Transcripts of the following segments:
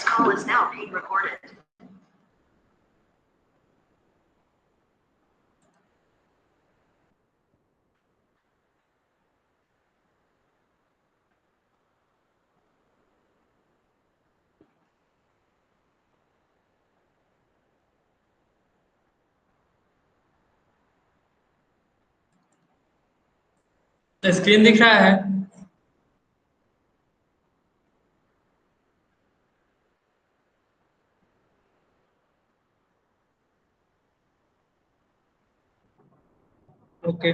This call is now being recorded. Screen दिख रहा है? ओके,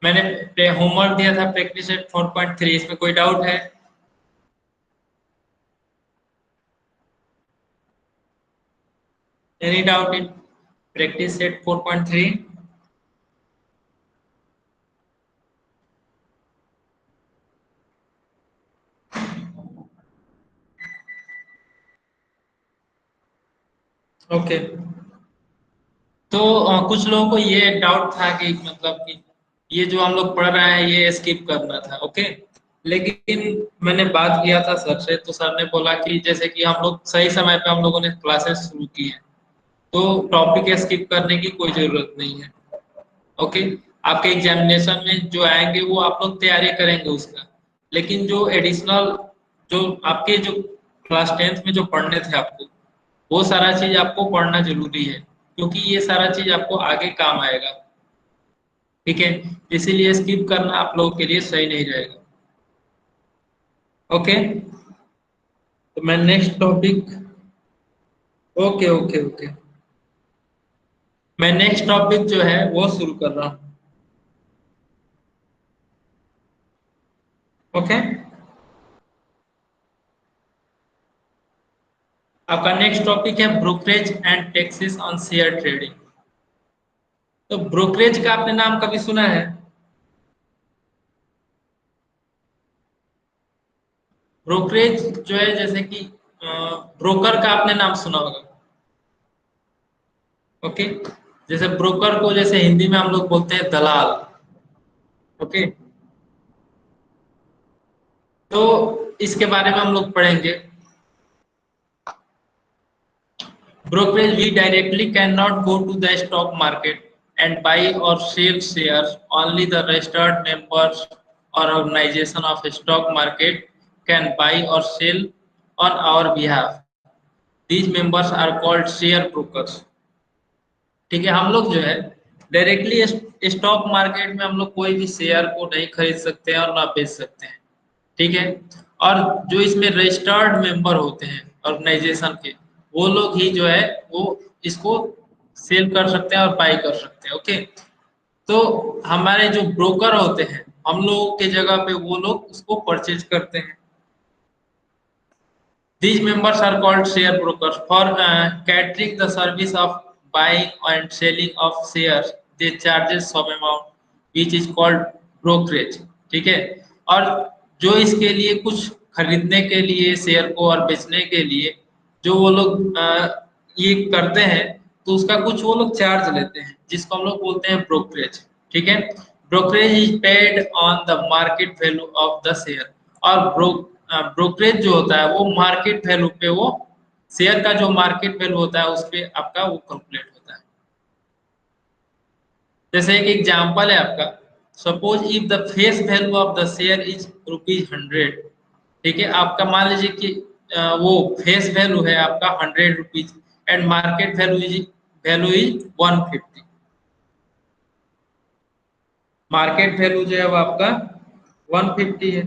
मैंने होमवर्क दिया था प्रैक्टिस सेट 4.3, इसमें कोई डाउट है? Any doubt in practice set 4.3? Okay, तो कुछ लोगों को ये डाउट था कि मतलब कि ये जो हम लोग पढ़ रहे हैं ये स्किप करना था। ओके, लेकिन मैंने बात किया था सर से, तो सर ने बोला कि जैसे कि हम लोग सही समय पे हम लोगों ने क्लासेस शुरू की हैं, तो टॉपिक स्किप करने की कोई जरूरत नहीं है। ओके, आपके एग्जामिनेशन में जो आएंगे वो आप लोग तैयारी करेंगे उसका, लेकिन जो एडिशनल जो आपके जो क्लास 10th में जो पढ़ने थे आपको, वो सारा चीज आपको पढ़ना जरूरी है, क्योंकि ये सारा चीज आपको आगे काम आएगा। ठीक है, इसीलिए स्किप करना आप लोगों के लिए सही नहीं रहेगा। ओके, तो मैं next topic, okay okay okay, मैं नेक्स्ट टॉपिक जो है वो शुरू कर रहा हूँ। ओके, आपका नेक्स्ट टॉपिक है brokerage and taxes on share trading. तो ब्रोकरेज का आपने नाम कभी सुना है? ब्रोकरेज जो है, जैसे कि ब्रोकर का आपने नाम सुना होगा। ओके, जैसे ब्रोकर को जैसे हिंदी में हम लोग बोलते हैं दलाल। ओके, तो इसके बारे में हम लोग पढ़ेंगे। Brokerage, we directly cannot go to the stock market and buy or sell shares. Only the registered members or organization of a stock market can buy or sell on our behalf. These members are called share brokers. ठीक है, हम लोग जो है directly stock market में हम लोग कोई भी शेयर को नहीं खरीद सकते हैं और ना बेच सकते हैं। ठीक है, और जो इसमें रजिस्टर्ड मेंबर होते हैं ऑर्गेनाइजेशन के, वो लोग ही जो है वो इसको सेल कर सकते हैं और बाई कर सकते हैं। ओके, तो हमारे जो ब्रोकर होते हैं, हम लोगों के जगह पे वो लोग उसको परचेज करते हैं। These members are called share brokers. For catering the service of buying and selling of shares, they charges some amount, which is called brokerage. ठीक है, और जो इसके लिए कुछ खरीदने के लिए शेयर को और बेचने के लिए जो वो लोग ये करते हैं, तो उसका कुछ वो लोग चार्ज लेते हैं, जिसको हम लोग बोलते हैं ब्रोकरेज। ठीक है, brokerage is paid on the market value of the share. और ब्रोकरेज जो होता है वो मार्केट वैल्यू पे, वो शेयर का जो मार्केट वैल्यू होता है उस पे आपका वो कैलकुलेट होता है। जैसे एक एग्जांपल है आपका, suppose if the face value of the share is ₹100। ठीक है, आपका मान लीजिए कि वो फेस वैल्यू है आपका ₹100 and market value is 150। Market value जो है वो आपका 150 है।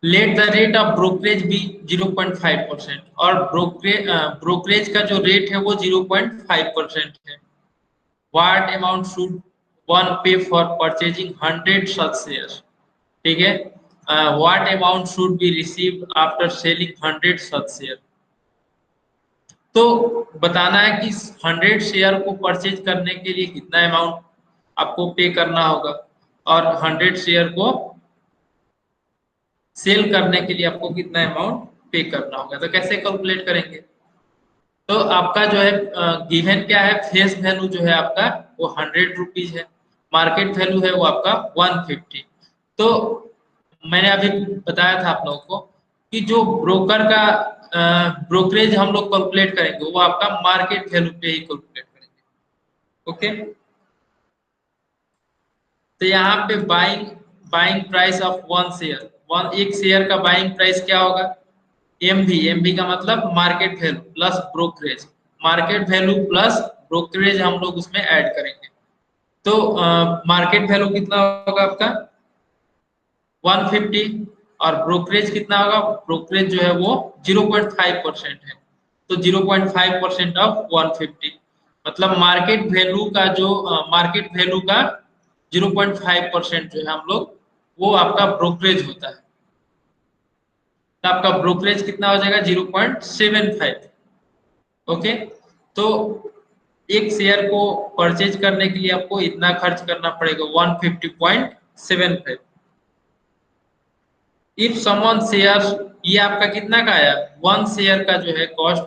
Let the rate of brokerage be 0.5%, और ब्रोकरेज का जो रेट है वो 0.5% है। व्हाट अमाउंट शुड वन पे फॉर परचेजिंग 100 सच शेयर्स? ठीक है, what amount should be received after selling 100 such share? तो बताना है कि 100 शेयर को परचेज करने के लिए कितना अमाउंट आपको पे करना होगा, और 100 शेयर को सेल करने के लिए आपको कितना अमाउंट पे करना होगा। तो कैसे कैलकुलेट करेंगे? तो आपका जो है गिवन क्या है, फेस वैल्यू जो है आपका वो ₹100 है, मार्केट वैल्यू है वो आपका 150। तो मैंने अभी बताया था आप लोगों को कि जो ब्रोकर का ब्रोकरेज हम लोग कैलकुलेट करेंगे वो आपका मार्केट वैल्यू पे ही कैलकुलेट करेंगे। ओके, तो यहाँ पे buying buying price of one share, एक शेयर का बाइंग प्राइस क्या होगा, एमवी का मतलब market value plus brokerage, market value plus brokerage हम लोग उसमें ऐड करेंगे। तो मार्केट वैल्यू कितना होगा आपका 150 और ब्रोकरेज कितना होगा, ब्रोकरेज जो है वो 0.5% है। तो 0.5% ऑफ 150 मतलब मार्केट वैल्यू का जो मार्केट वैल्यू का 0.5% जो है हम लोग वो आपका ब्रोकरेज होता है। तो आपका ब्रोकरेज कितना हो जाएगा 0.75। ओके, तो एक शेयर को परचेज करने के लिए आपको इतना खर्च करना पड़ेगा 150.75। इफ समवन शेयर, ये आपका कितना का आया, वन शेयर का जो है कॉस्ट,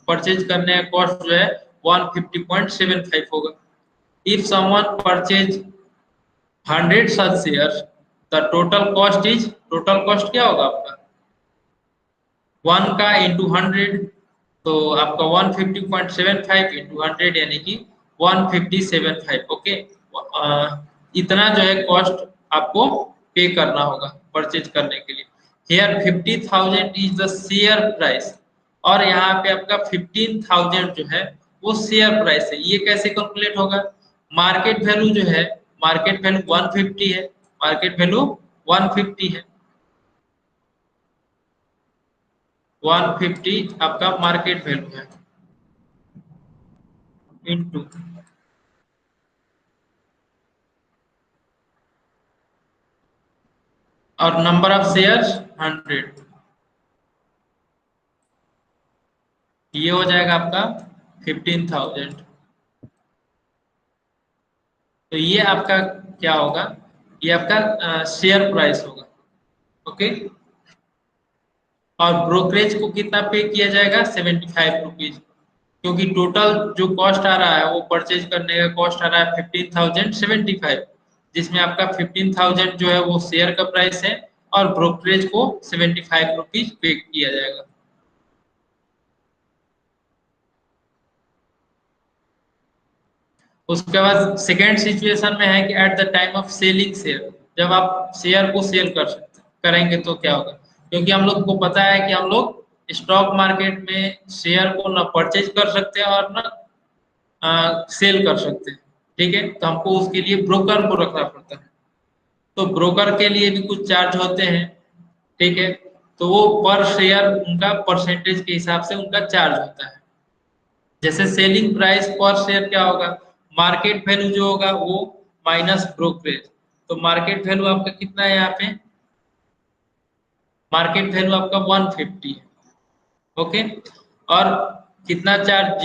परचेज करने का कॉस्ट जो है 150.75 होगा। If someone purchase 100 such share, the total cost is, total cost क्या होगा आपका 1 का इंटू 100, तो आपका 150.75 इंटू 100 यानी कि 150.75। ओके, इतना जो है कॉस्ट आपको पे करना होगा परचेज करने के लिए। Here 50,000 is the share price, और यहाँ पे आपका 15,000 जो है वो शेयर प्राइस है। ये कैसे कैलकुलेट होगा, मार्केट वैल्यू जो है, मार्केट वैल्यू 150 है, मार्केट वैल्यू 150 है, 150 आपका मार्केट वैल्यू है इनटू, और नंबर ऑफ शेयर्स 100, ये हो जाएगा आपका 15,000। तो ये आपका क्या होगा, ये आपका शेयर प्राइस होगा। ओके, और ब्रोकरेज को कितना पे किया जाएगा 75 रुपीज, क्योंकि टोटल जो कॉस्ट आ रहा है वो परचेज करने का कॉस्ट आ रहा है 15,075, जिसमें आपका 15,000 जो है वो शेयर का प्राइस है और ब्रोकरेज को 75 रुपीज पे किया जाएगा। उसके बाद सेकेंड सिचुएशन में है कि at the time of selling share, जब आप शेयर को सेल कर सकते करेंगे तो क्या होगा, क्योंकि हम लोग को पता है कि हम लोग स्टॉक मार्केट में शेयर को ना परचेज कर सकते हैं और ना सेल कर सकते हैं। ठीक है, तो हमको उसके लिए ब्रोकर को रखना पड़ता है, तो ब्रोकर के लिए भी कुछ चार्ज होते हैं। ठीक है, तो वो पर शेयर उनका परसेंटेज के हिसाब से उनका चार्ज होता है। जैसे सेलिंग प्राइस पर शेयर क्या होगा, मार्केट वैल्यू जो होगा वो माइनस ब्रोकरेज, तो मार्केट वैल्यू आपका कितना है यहाँ पे, मार्केट वैल्यू आपका 150 है। ओके, और कितना चार्ज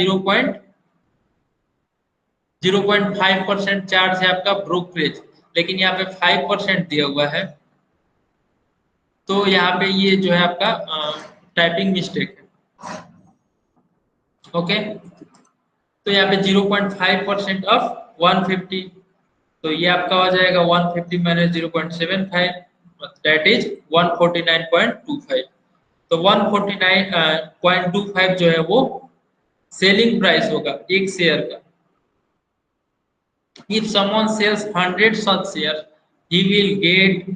0.5% चार्ज है आपका ब्रोकरेज, लेकिन यहाँ पे 5% दिया हुआ है, तो यहाँ पे ये जो है आपका टाइपिंग मिस्टेक है। ओके, तो यहाँ पे 0.5% ऑफ 150, तो ये आपका हो जाएगा 150 माइनस 0.75, दैट इज 149.25। तो 149.25 जो है वो सेलिंग प्राइस होगा एक शेयर का। If someone sells 100 such share, he will get,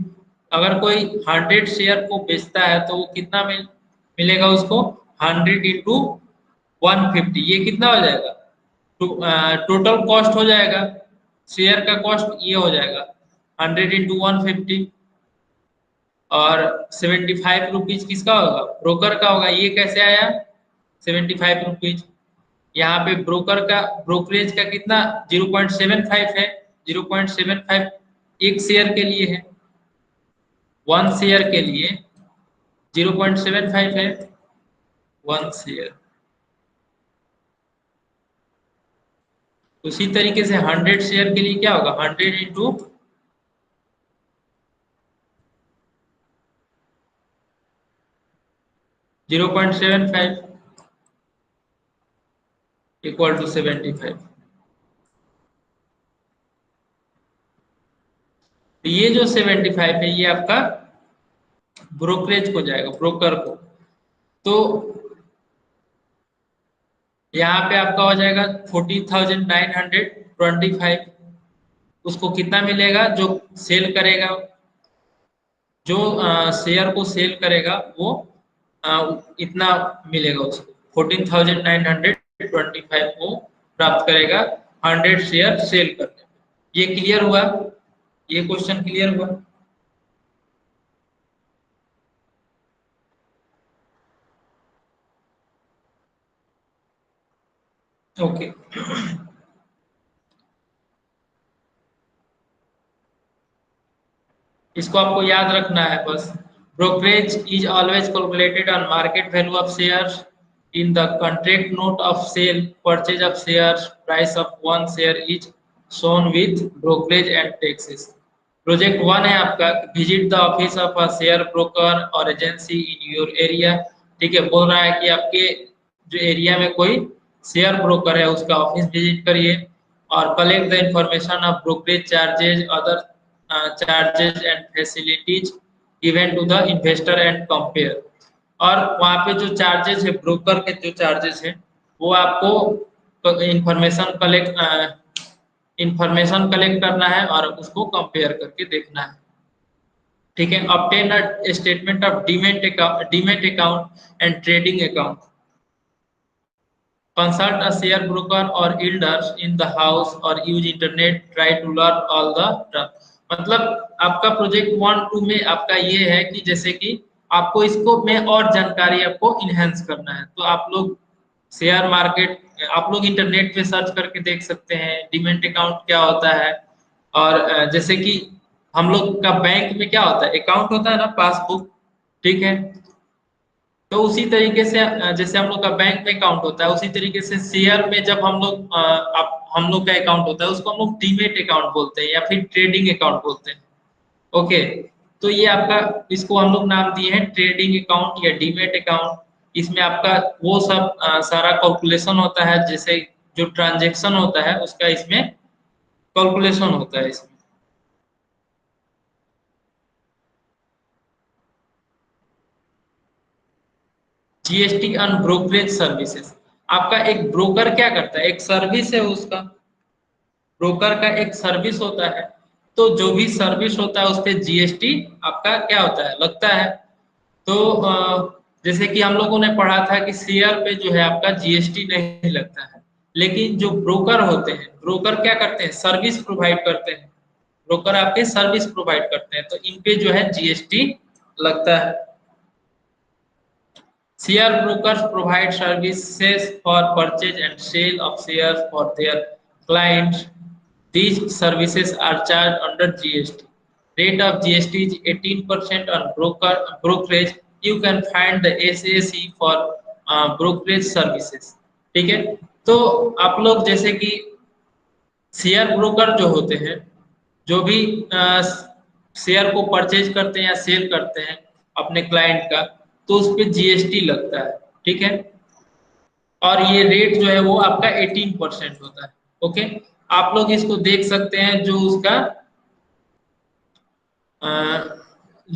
अगर कोई 100 शेयर को बेचता है तो वो कितना मिलेगा उसको, 100 इंटू 150, ये कितना हो जाएगा, टोटल कॉस्ट हो जाएगा, शेयर का कॉस्ट ये हो जाएगा 100 इंटू 150, और 75 रुपीज किसका होगा, ब्रोकर का होगा। ये कैसे आया 75 रुपीज, यहाँ पे ब्रोकर का ब्रोकरेज का कितना 0.75 है, 0.75 एक शेयर के लिए है, वन शेयर के लिए 0.75 है, वन शेयर। उसी तरीके से 100 शेयर के लिए क्या होगा, 100 इंटू 0.75 इक्वल टू 75। तो ये जो 75 है ये आपका ब्रोकरेज को जाएगा, ब्रोकर को। तो यहाँ पे आपका हो जाएगा 14,925। उसको कितना मिलेगा? जो सेल करेगा, जो शेयर को सेल करेगा वो इतना मिलेगा उसको, 14,925 को प्राप्त करेगा 100 शेयर सेल करने पे। ये क्लियर हुआ? ये क्वेश्चन क्लियर हुआ? ओके। इसको आपको याद रखना है बस। Brokerage is always calculated on market value of shares in the contract note of cell purchase of shares, price of one share is shown with brokerage and taxes. Project one है आपका, visit the office of a share broker और agency in your area. ठीक है, बोल रहा है कि आपके जो एरिया में कोई शेयर ब्रोकर है उसका ऑफिस विजिट करिए और collect the information of brokerage charges, other charges and facilities given to the investor and compare. और वहाँ पे जो चार्जेस है, ब्रोकर के जो चार्जेस है, वो आपको इंफॉर्मेशन कलेक्ट करना है और उसको कंपेयर करके देखना है। ठीक है, obtain a statement of demat account and trading account, consult a share broker or elders in the house or use internet, try to learn all the terms। मतलब आपका प्रोजेक्ट 1-2 में आपका ये है कि जैसे कि आपको इसको में और जानकारी आपको इनहेंस करना है, तो आप लोग शेयर मार्केट, आप लोग इंटरनेट पे सर्च करके देख सकते हैं डीमैट अकाउंट क्या होता है। और जैसे कि हम लोग का बैंक में क्या होता है, अकाउंट होता है ना, पासबुक। ठीक है, तो उसी तरीके से जैसे हम लोग का बैंक में अकाउंट होता है, उसी तरीके से शेयर में जब हम लोग का अकाउंट होता है उसको हम लोग डीमेट अकाउंट बोलते हैं या फिर ट्रेडिंग अकाउंट बोलते हैं। ओके, तो ये आपका, इसको हम लोग नाम दिए हैं ट्रेडिंग अकाउंट या डीमेट अकाउंट। इसमें आपका वो सब सारा कैलकुलेशन होता है, जैसे जो ट्रांजेक्शन होता है उसका इसमें कैलकुलेशन होता है इसमें। जीएसटी ऑन ब्रोकरेज सर्विसेज, आपका एक ब्रोकर क्या करता है, एक सर्विस है उसका, ब्रोकर का एक सर्विस होता है। तो जो भी सर्विस होता है उस पर जीएसटी आपका क्या होता है, लगता है। तो जैसे कि हम लोगों ने पढ़ा था कि शेयर पे जो है आपका जीएसटी नहीं लगता है, लेकिन जो ब्रोकर होते हैं, ब्रोकर क्या करते हैं, सर्विस प्रोवाइड करते हैं। ब्रोकर आपके सर्विस प्रोवाइड करते हैं, तो इन पे जो है जीएसटी लगता है। Share brokers provide services for purchase and sale of shares for their clients. These services are charged under GST. Rate of GST is 18% on brokerage. You can find the SAC for brokerage services. ठीक है, तो आप लोग जैसे कि share broker जो होते हैं, जो भी शेयर को परचेज करते हैं या सेल करते हैं अपने क्लाइंट का, तो उस पर जीएसटी लगता है। ठीक है, और ये रेट जो है वो आपका 18% होता है। ओके, आप लोग इसको देख सकते हैं, जो उसका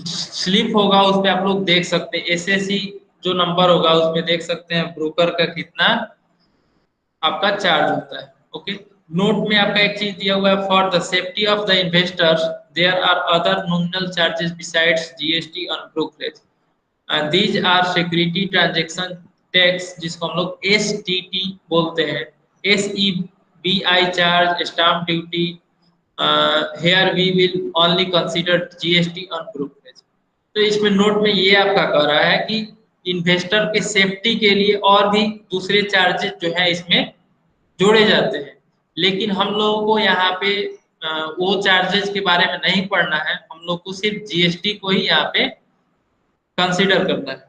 स्लिप होगा उस पर आप लोग देख सकते हैं, एसएससी जो नंबर होगा उसमें देख सकते हैं ब्रोकर का कितना आपका चार्ज होता है। ओके, नोट में आपका एक चीज दिया हुआ है, for the safety of the investors there are other nominal charges besides GST on brokerage. These are security transaction tax, जिसको हम लोग एसटीटी बोलते हैं, SEBI charge, stamp duty. Here we will only consider GST on brokerage. तो इसमें note में ये आपका कह रहा है कि इन्वेस्टर के सेफ्टी के लिए और भी दूसरे चार्जेस जो है इसमें जोड़े जाते हैं, लेकिन हम लोगों को यहाँ पे वो चार्जेस के बारे में नहीं पढ़ना है, हम लोग को सिर्फ जीएसटी को ही यहाँ पे कंसीडर करना है।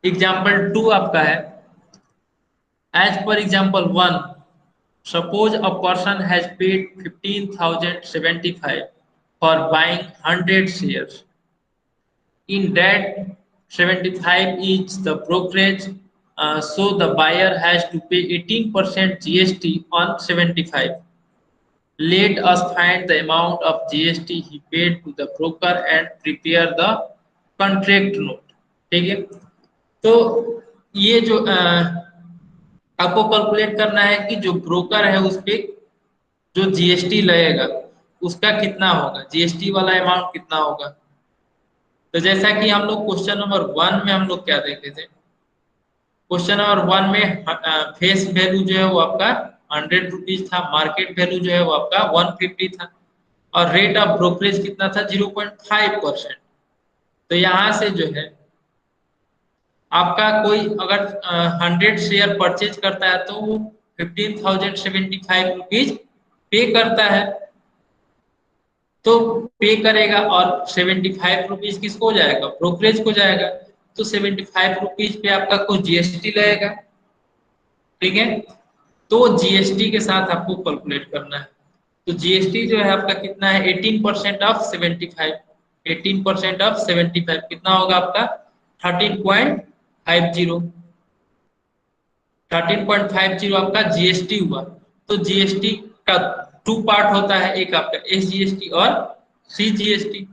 एग्जाम्पल 2 आपका है, as per example 1, suppose a person has paid 15,075 for buying 100 shares. In that 75 is the brokerage, so the buyer has to pay 18% GST on 75. Let us find the amount of GST he paid to the broker and prepare the contract note. ठीक है, तो ये जो आपको calculate करना है कि जो ब्रोकर है उस पे जो जीएसटी लगेगा उसका कितना होगा, जीएसटी वाला अमाउंट कितना होगा। तो जैसा कि हम लोग क्वेश्चन नंबर 1 में हम लोग क्या देखे थे, क्वेश्चन नंबर 1 में फेस वैल्यू जो है वो आपका 100 रुपीज था, मार्केट वैल्यू जो है वो आपका 150 था, और रेट ऑफ ब्रोकरेज कितना था 0.5%। तो यहाँ से जो है आपका कोई अगर 100 शेयर परचेज करता है तो वो 15,075 रुपीज पे करता है, तो पे करेगा, और 75 रुपीज किसको जाएगा, ब्रोकरेज को जाएगा। तो 75 रुपीज पे आपका कुछ जीएसटी लगेगा, ठीक है। तो जीएसटी के साथ आपको कैलकुलेट करना है। तो जीएसटी जो है आपका कितना है, 18% ऑफ 75, 18% ऑफ 75 कितना होगा आपका 13.50, 13.50 आपका जीएसटी हुआ। तो जीएसटी का 2 पार्ट होता है, एक आपका एसजीएसटी और सीजीएसटी।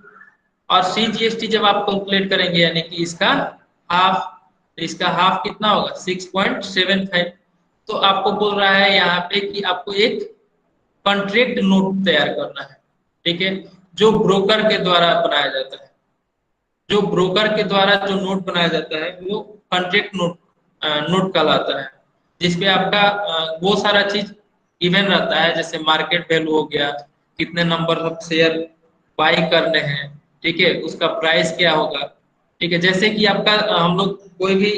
और सीजीएसटी जब आप कैलकुलेट करेंगे यानी कि इसका हाफ, तो इसका हाफ कितना होगा 6.75। तो आपको बोल रहा है यहाँ पे कि आपको एक कॉन्ट्रैक्ट नोट तैयार करना है, ठीक है, जो ब्रोकर के द्वारा बनाया जाता है। जो ब्रोकर के द्वारा जो नोट बनाया जाता है वो कॉन्ट्रैक्ट नोट नोट कहलाता है, जिसपे आपका वो सारा चीज इवन रहता है, जैसे मार्केट वैल्यू हो गया, कितने नंबर ऑफ शेयर बाई करने हैं, ठीक है, उसका प्राइस क्या होगा, ठीक है। जैसे कि आपका हम लोग कोई भी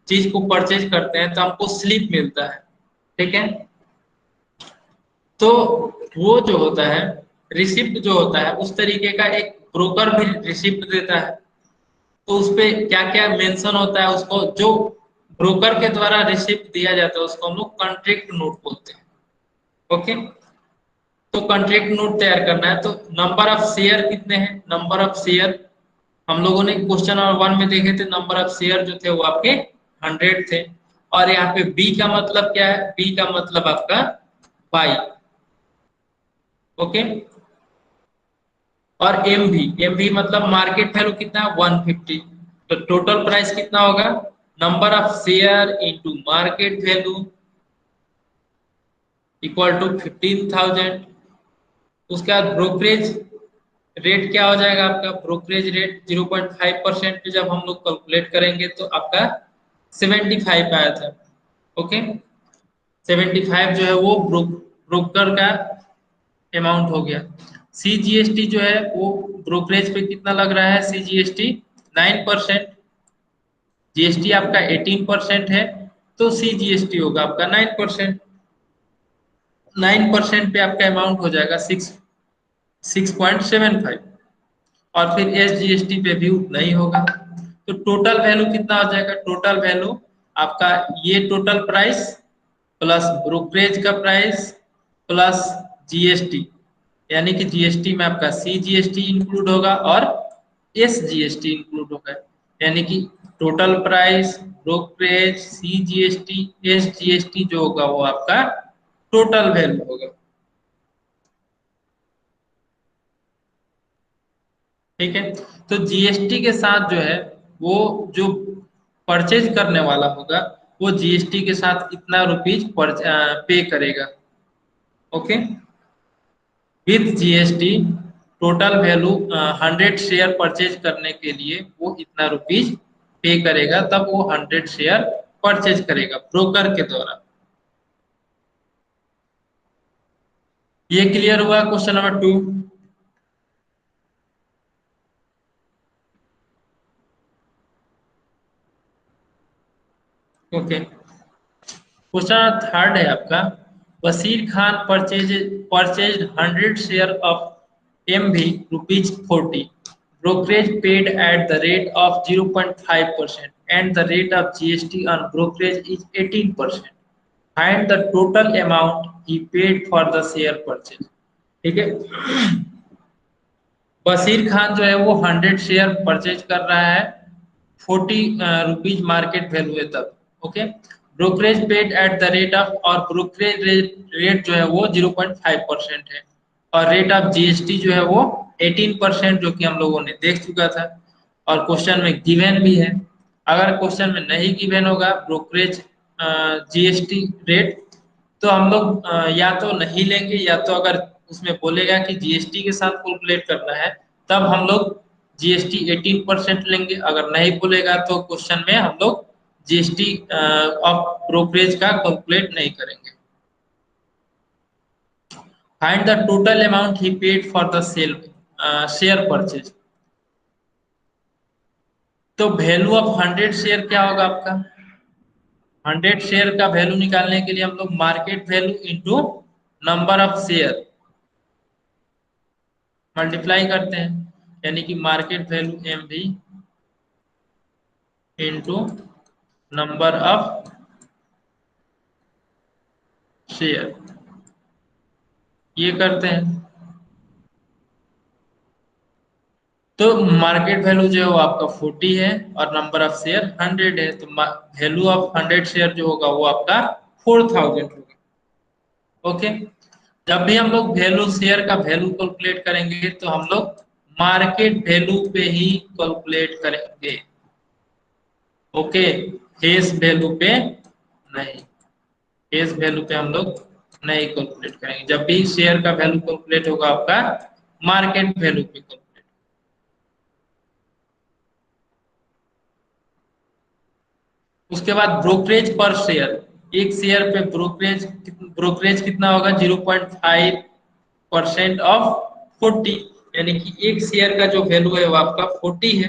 चीज को परचेज करते हैं तो हमको स्लिप मिलता है, ठीक है। तो वो जो होता है रिसिप्ट जो होता है उस तरीके का एक ब्रोकर भी रिसिप्ट देता है। तो उसपे क्या क्या मेंशन होता है, उसको जो ब्रोकर के द्वारा रिसिप्ट दिया जाता है उसको हम लोग कॉन्ट्रैक्ट नोट बोलते हैं। ओके, तो कॉन्ट्रैक्ट नोट तैयार करना है। तो नंबर ऑफ शेयर कितने हैं, नंबर ऑफ शेयर हम लोगों ने क्वेश्चन नंबर 1 में देखे थे, नंबर ऑफ शेयर जो थे वो आपके 100 थे। और यहाँ पे बी का मतलब क्या है, बी का मतलब आपका बाई, ओके। और एम भी मतलब मार्केट वैल्यू कितना 150। तो टोटल प्राइस कितना होगा, number of share into market value equal to 15,000। उसके बाद ब्रोकरेज रेट क्या हो जाएगा आपका, ब्रोकरेज रेट 0.5% पे जब हम लोग कैलकुलेट करेंगे तो आपका 75 आया था, ओके। 75 जो है वो ब्रोकर का अमाउंट हो गया। सीजीएसटी जो है वो ब्रोकरेज पे कितना लग रहा है, सीजीएसटी 9%, जीएसटी आपका 18% है, तो सीजीएसटी होगा आपका 9%। 9% पे आपका अमाउंट हो जाएगा 6.75, और फिर एसजीएसटी पे भी उतना ही होगा। तो टोटल वैल्यू कितना हो जाएगा, टोटल वैल्यू आपका ये टोटल प्राइस प्लस ब्रोकरेज का प्राइस प्लस जीएसटी, यानी कि जीएसटी में आपका सीजीएसटी इंक्लूड होगा और एसजीएसटी इंक्लूड होगा, यानी कि total price brokerage CGST SGST जो होगा वो आपका टोटल वैल्यू होगा, ठीक है। तो जीएसटी के साथ जो है वो जो परचेज करने वाला होगा वो जीएसटी के साथ इतना रुपीज पे करेगा, okay. With GST total value 100 share purchase करने के लिए वो इतना रुपीज पे करेगा, तब वो 100 शेयर परचेज करेगा ब्रोकर के द्वारा। ये क्लियर हुआ question number 2। Okay, question third है आपका, Waseer Khan purchase 100 share of MV ₹40, brokerage paid at the rate of 0.5% and the rate of GST on brokerage is 18%. Find the total amount he paid for the share purchase। ठीक है, बशीर खान जो है वो 100 share purchase कर रहा है, 40 रुपीज मार्केट वैल्यू है तब, okay, brokerage paid at the rate of, और ब्रोकरेज रेट जो है वो 0.5% है, और रेट ऑफ जीएसटी जो है वो 18%, जो कि हम लोगों ने देख चुका था और क्वेश्चन में गिवन भी है। अगर क्वेश्चन में नहीं गिवन होगा ब्रोकरेज जीएसटी रेट, तो हम लोग या तो नहीं लेंगे, या तो अगर उसमें बोलेगा कि जीएसटी के साथ कैलकुलेट करना है तब हम लोग जीएसटी 18% लेंगे। अगर नहीं बोलेगा तो क्वेश्चन में हम लोग जीएसटी ऑफ ब्रोकरेज का कैलकुलेट नहीं करेंगे। Find the total amount he paid for the sell share purchase. तो वैल्यू ऑफ 100 शेयर क्या होगा आपका? 100 शेयर का वैल्यू निकालने के लिए हम लोग market value into number of share multiply करते हैं, यानी कि मार्केट वैल्यू एम भी इंटू नंबर ऑफ शेयर, ये करते हैं। तो मार्केट वैल्यू जो है वो आपका 40 है और नंबर ऑफ शेयर 100 है, तो वैल्यू ऑफ 100 शेयर जो होगा वो आपका 4000 होगा। ओके, जब भी हम लोग वैल्यू शेयर का वैल्यू कैलकुलेट करेंगे तो हम लोग मार्केट वैल्यू पे ही कैलकुलेट करेंगे। ओके, फेस वैल्यू पे नहीं, फेस वैल्यू पे हम लोग नहीं कैलकुलेट करेंगे। जब भी शेयर का वैल्यू कैलकुलेट होगा आपका मार्केट वैल्यू पे कैलकुलेट। उसके बाद ब्रोकरेज पर शेयर, एक शेयर पे ब्रोकरेज कितना होगा? 0.5% ऑफ 40, यानी कि एक शेयर का जो वैल्यू है वो आपका 40 है,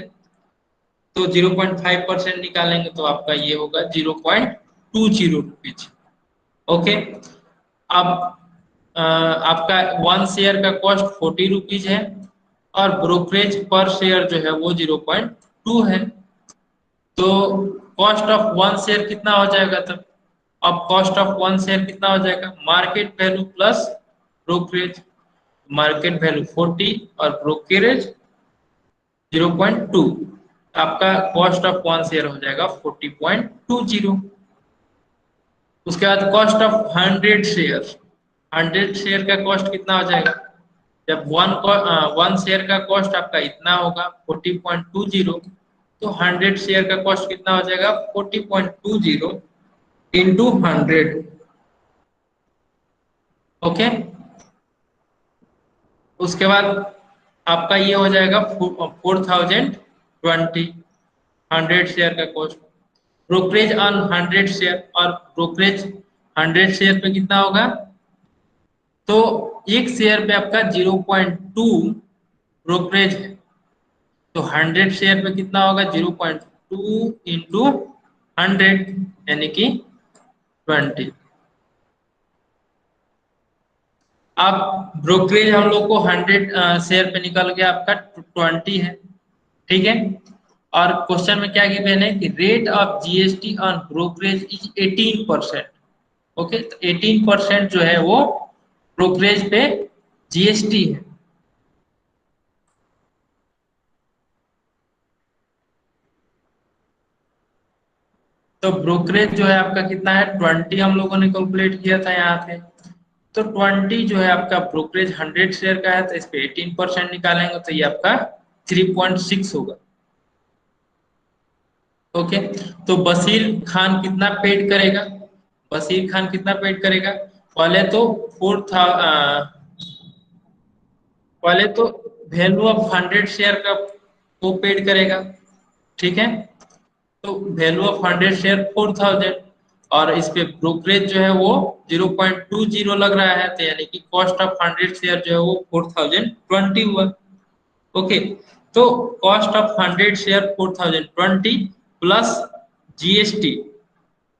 तो 0.5% निकालेंगे तो आपका ये होगा 0.20 रुपीज। ओके, अब आपका वन शेयर का कॉस्ट 40 रुपीज है और ब्रोकरेज पर शेयर जो है वो 0.2 है, तो कॉस्ट ऑफ वन शेयर कितना हो जाएगा तब? अब कॉस्ट ऑफ वन शेयर कितना हो जाएगा? Market value plus brokerage, market value 40 और ब्रोकरेज 0.2, आपका कॉस्ट ऑफ वन शेयर हो जाएगा 40.20। उसके बाद कॉस्ट ऑफ 100 शेयर, 100 शेयर का कॉस्ट कितना हो जाएगा? जब वन शेयर का कॉस्ट आपका इतना होगा 40.20, तो 100 शेयर का कॉस्ट कितना हो जाएगा? 40.20 इंटू 100। ओके, उसके बाद आपका ये हो जाएगा 4020, 100 शेयर का कॉस्ट। ब्रोकरेज ऑन 100 शेयर, और ब्रोकरेज 100 शेयर पे कितना होगा? तो एक शेयर पे आपका 0.2 ब्रोकरेज है, तो 100 शेयर पे कितना होगा? 0.2 इंटू 100, यानी कि 20। अब ब्रोकरेज हम लोग को 100 शेयर पे निकल गया आपका 20 है, ठीक है। और क्वेश्चन में क्या गिवन है कि rate of GST on brokerage is 18%। Okay, तो 18% जो है वो ब्रोकरेज पे जीएसटी है। तो ब्रोकरेज जो है आपका कितना है? 20 हम लोगों ने कैलकुलेट किया था यहाँ पे, तो 20 जो है आपका ब्रोकरेज 100 शेयर का है, तो इस पे 18% निकालेंगे तो ये आपका 3.6 होगा। ओके, तो बशीर खान कितना पेड करेगा? बशीर खान कितना पेड करेगा? पहले तो 4 था, पहले तो वैल्यू ऑफ 100 शेयर का वो पेड करेगा, ठीक है। तो वैल्यू ऑफ 100 शेयर 4000, और इस पे ब्रोकरेज जो है वो 0.20 लग रहा है, तो यानी कि कॉस्ट ऑफ 100 शेयर जो है वो 4020 हुआ। ओके, तो cost of 100 share 4020 plus GST,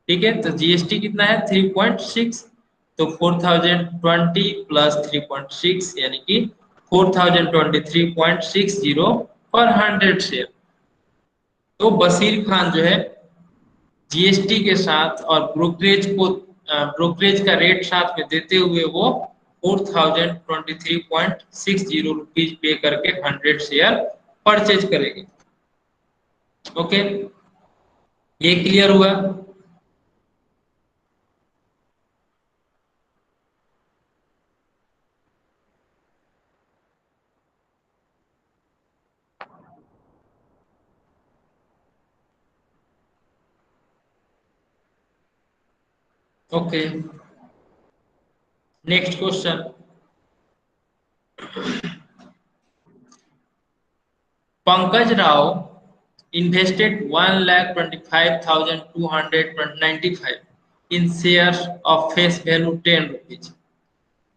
ठीक है, तो जीएसटी कितना है? 3.6, तो 4020 प्लस 3.6 यानी कि 4023.60 पर 100 शेयर। तो बशीर खान जो है जीएसटी के साथ और ब्रोकरेज को ब्रोकरेज का रेट साथ में देते हुए वो 4023.60 रुपीज पे करके 100 शेयर परचेज करेगी। ओके, ये क्लियर हुआ? Okay, next question. Pankaj Rao invested 1,25,295 in shares of face value 10 rupees.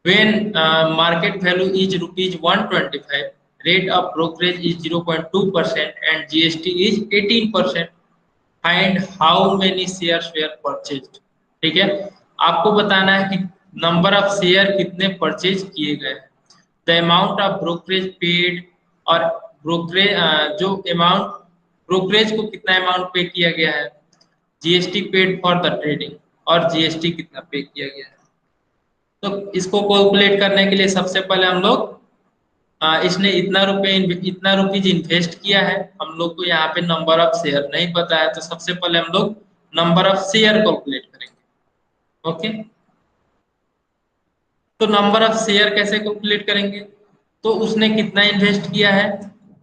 When market value is rupees 125, rate of brokerage is 0.2% and GST is 18%. Find how many shares were purchased. ठीक है, आपको बताना है कि number of share कितने purchase किए गए, the amount of brokerage paid, और ब्रोकरेज जो अमाउंट ब्रोकरेज को कितना अमाउंट पे किया गया है, GST paid for the trading, और जीएसटी कितना पे किया गया है। तो इसको कैलकुलेट करने के लिए सबसे पहले हम लोग इसने इतना रुपीज इन्वेस्ट किया है, हम लोग को यहाँ पे नंबर ऑफ शेयर नहीं पता है, तो सबसे पहले हम लोग नंबर ऑफ शेयर कैलकुलेट करेंगे। ओके, तो नंबर ऑफ शेयर कैसे कैलकुलेट करेंगे, तो उसने कितना इन्वेस्ट किया है,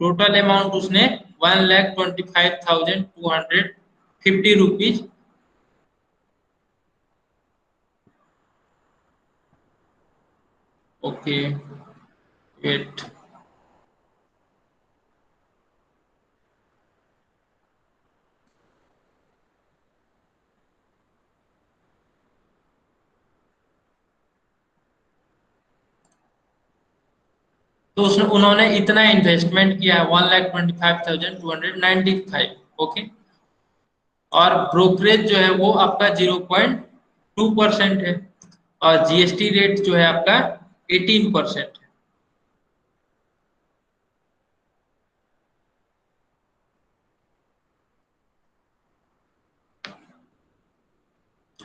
टोटल अमाउंट उसने 1,25,250 रुपीज, ओके वेट, तो उसने उन्होंने इतना इन्वेस्टमेंट किया है 1,25,295। ओके, और ब्रोकरेज जो है वो आपका 0.2% है, और जीएसटी रेट जो है आपका 18% है।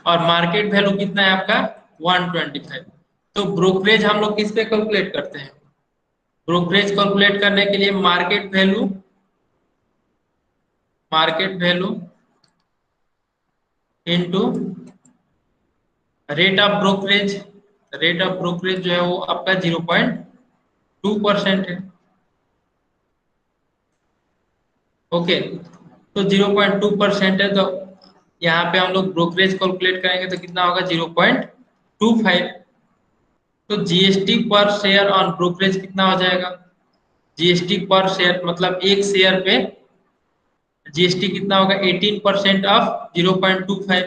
और मार्केट वैल्यू कितना है आपका 125। तो ब्रोकरेज हम लोग किस पे कैलकुलेट करते हैं, ब्रोकरेज कैलकुलेट करने के लिए market value into rate of brokerage, rate of brokerage जो है वो आपका 0.2% है। ओके, तो 0.2% है, तो यहाँ पे हम लोग ब्रोकरेज कैलकुलेट करेंगे तो कितना होगा 0.25। तो जीएसटी पर शेयर ऑन ब्रोकरेज कितना हो जाएगा, जीएसटी पर शेयर मतलब एक शेयर पे जीएसटी कितना होगा 18% ऑफ 0.25,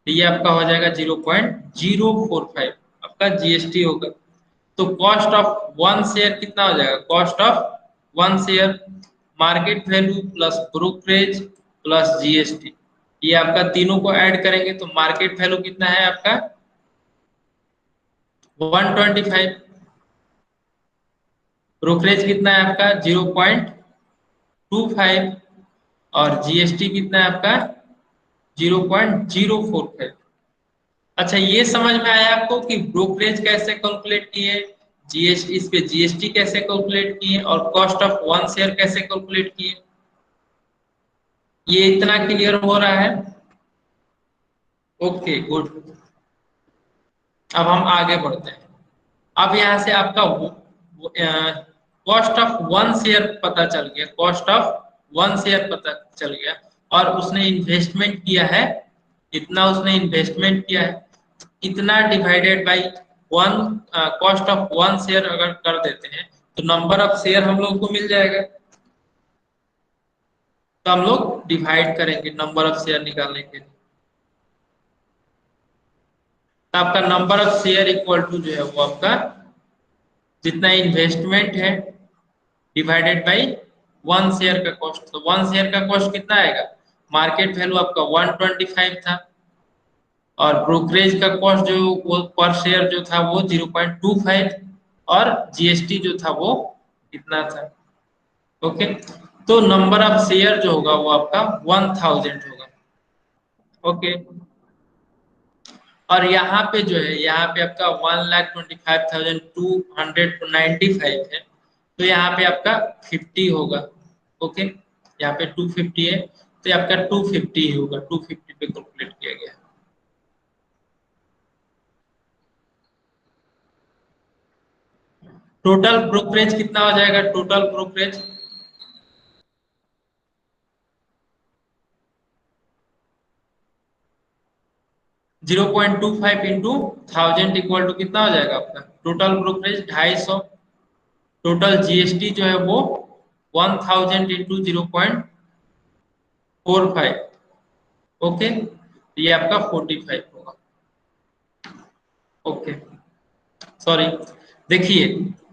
ये आपका हो जाएगा 0.045 आपका जीएसटी होगा। तो कॉस्ट ऑफ वन शेयर कितना हो जाएगा, cost of one share market value plus brokerage plus GST, ये आपका तीनों को ऐड करेंगे तो मार्केट वैल्यू कितना है आपका 125, ब्रोकरेज कितना है आपका 0.25, और जीएसटी कितना है आपका 0.045। अच्छा, ये समझ में आया आपको कि ब्रोकरेज कैसे कैलकुलेट किए, जीएसटी इस पे जीएसटी कैसे कैलकुलेट किए, और कॉस्ट ऑफ वन शेयर कैसे कैलकुलेट किए, ये इतना क्लियर हो रहा है। ओके गुड, अब हम आगे बढ़ते हैं। अब यहाँ से आपका कॉस्ट ऑफ वन शेयर पता चल गया, कॉस्ट ऑफ वन शेयर पता चल गया, और उसने इन्वेस्टमेंट किया है, इतना उसने इन्वेस्टमेंट किया है, इतना divided by one, cost of one share अगर कर देते हैं तो नंबर ऑफ शेयर हम लोग को मिल जाएगा। तो हम लोग डिवाइड करेंगे नंबर ऑफ शेयर निकालने के लिए, तो आपका number of share equal to जो है वो आपका जितना इन्वेस्टमेंट है डिवाइडेड बाई वन शेयर का कॉस्ट। तो वन शेयर का कॉस्ट कितना आएगा, मार्केट वैल्यू आपका 125 था, और ब्रोकरेज का कॉस्ट जो वो पर शेयर जो था वो 0.25, और जीएसटी जो था वो इतना था। ओके, तो नंबर ऑफ शेयर जो होगा वो आपका 1000 होगा। ओके, और यहाँ पे जो है यहाँ पे आपका 1,25,295 है, तो यहाँ पे आपका 50 होगा। ओके, यहाँ पे 250 है, तो ये आपका 250 ही होगा, 250 पे कैलकुलेट किया गया। टोटल ब्रोकरेज कितना हो जाएगा, total brokerage 0.25 into 1000 equal to कितना हो जाएगा आपका टोटल ब्रोकरेज 250। टोटल जीएसटी जो है वो 1000 इंटू 0.45। ओके, ये आपका 45 होगा। ओके, सॉरी, देखिए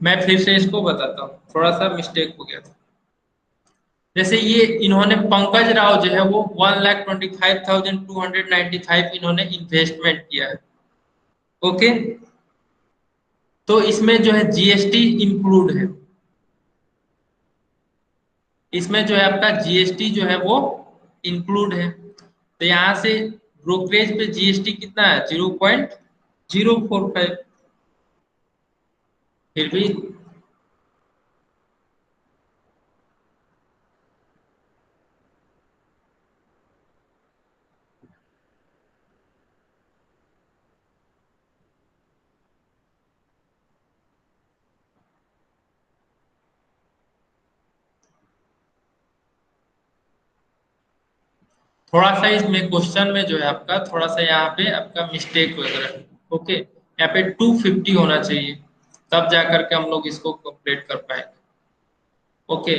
मैं फिर से इसको बताता हूँ, थोड़ा सा मिस्टेक हो गया था। जैसे ये इन्होंने पंकज राव जो है वो 1,25,295 इन्होंने इन्वेस्टमेंट किया है। ओके, तो इसमें जो है जीएसटी इंक्लूड है, इसमें जो है आपका जीएसटी जो है वो इंक्लूड है। तो यहाँ से ब्रोकरेज पे जीएसटी कितना है 0.045। फिर भी थोड़ा सा इसमें क्वेश्चन में जो है आपका थोड़ा सा यहाँ पे आपका मिस्टेक वगैरह है। ओके, यहाँ पे 250 होना चाहिए, तब जा करके हम लोग इसको कंप्लीट कर पाएंगे। ओके,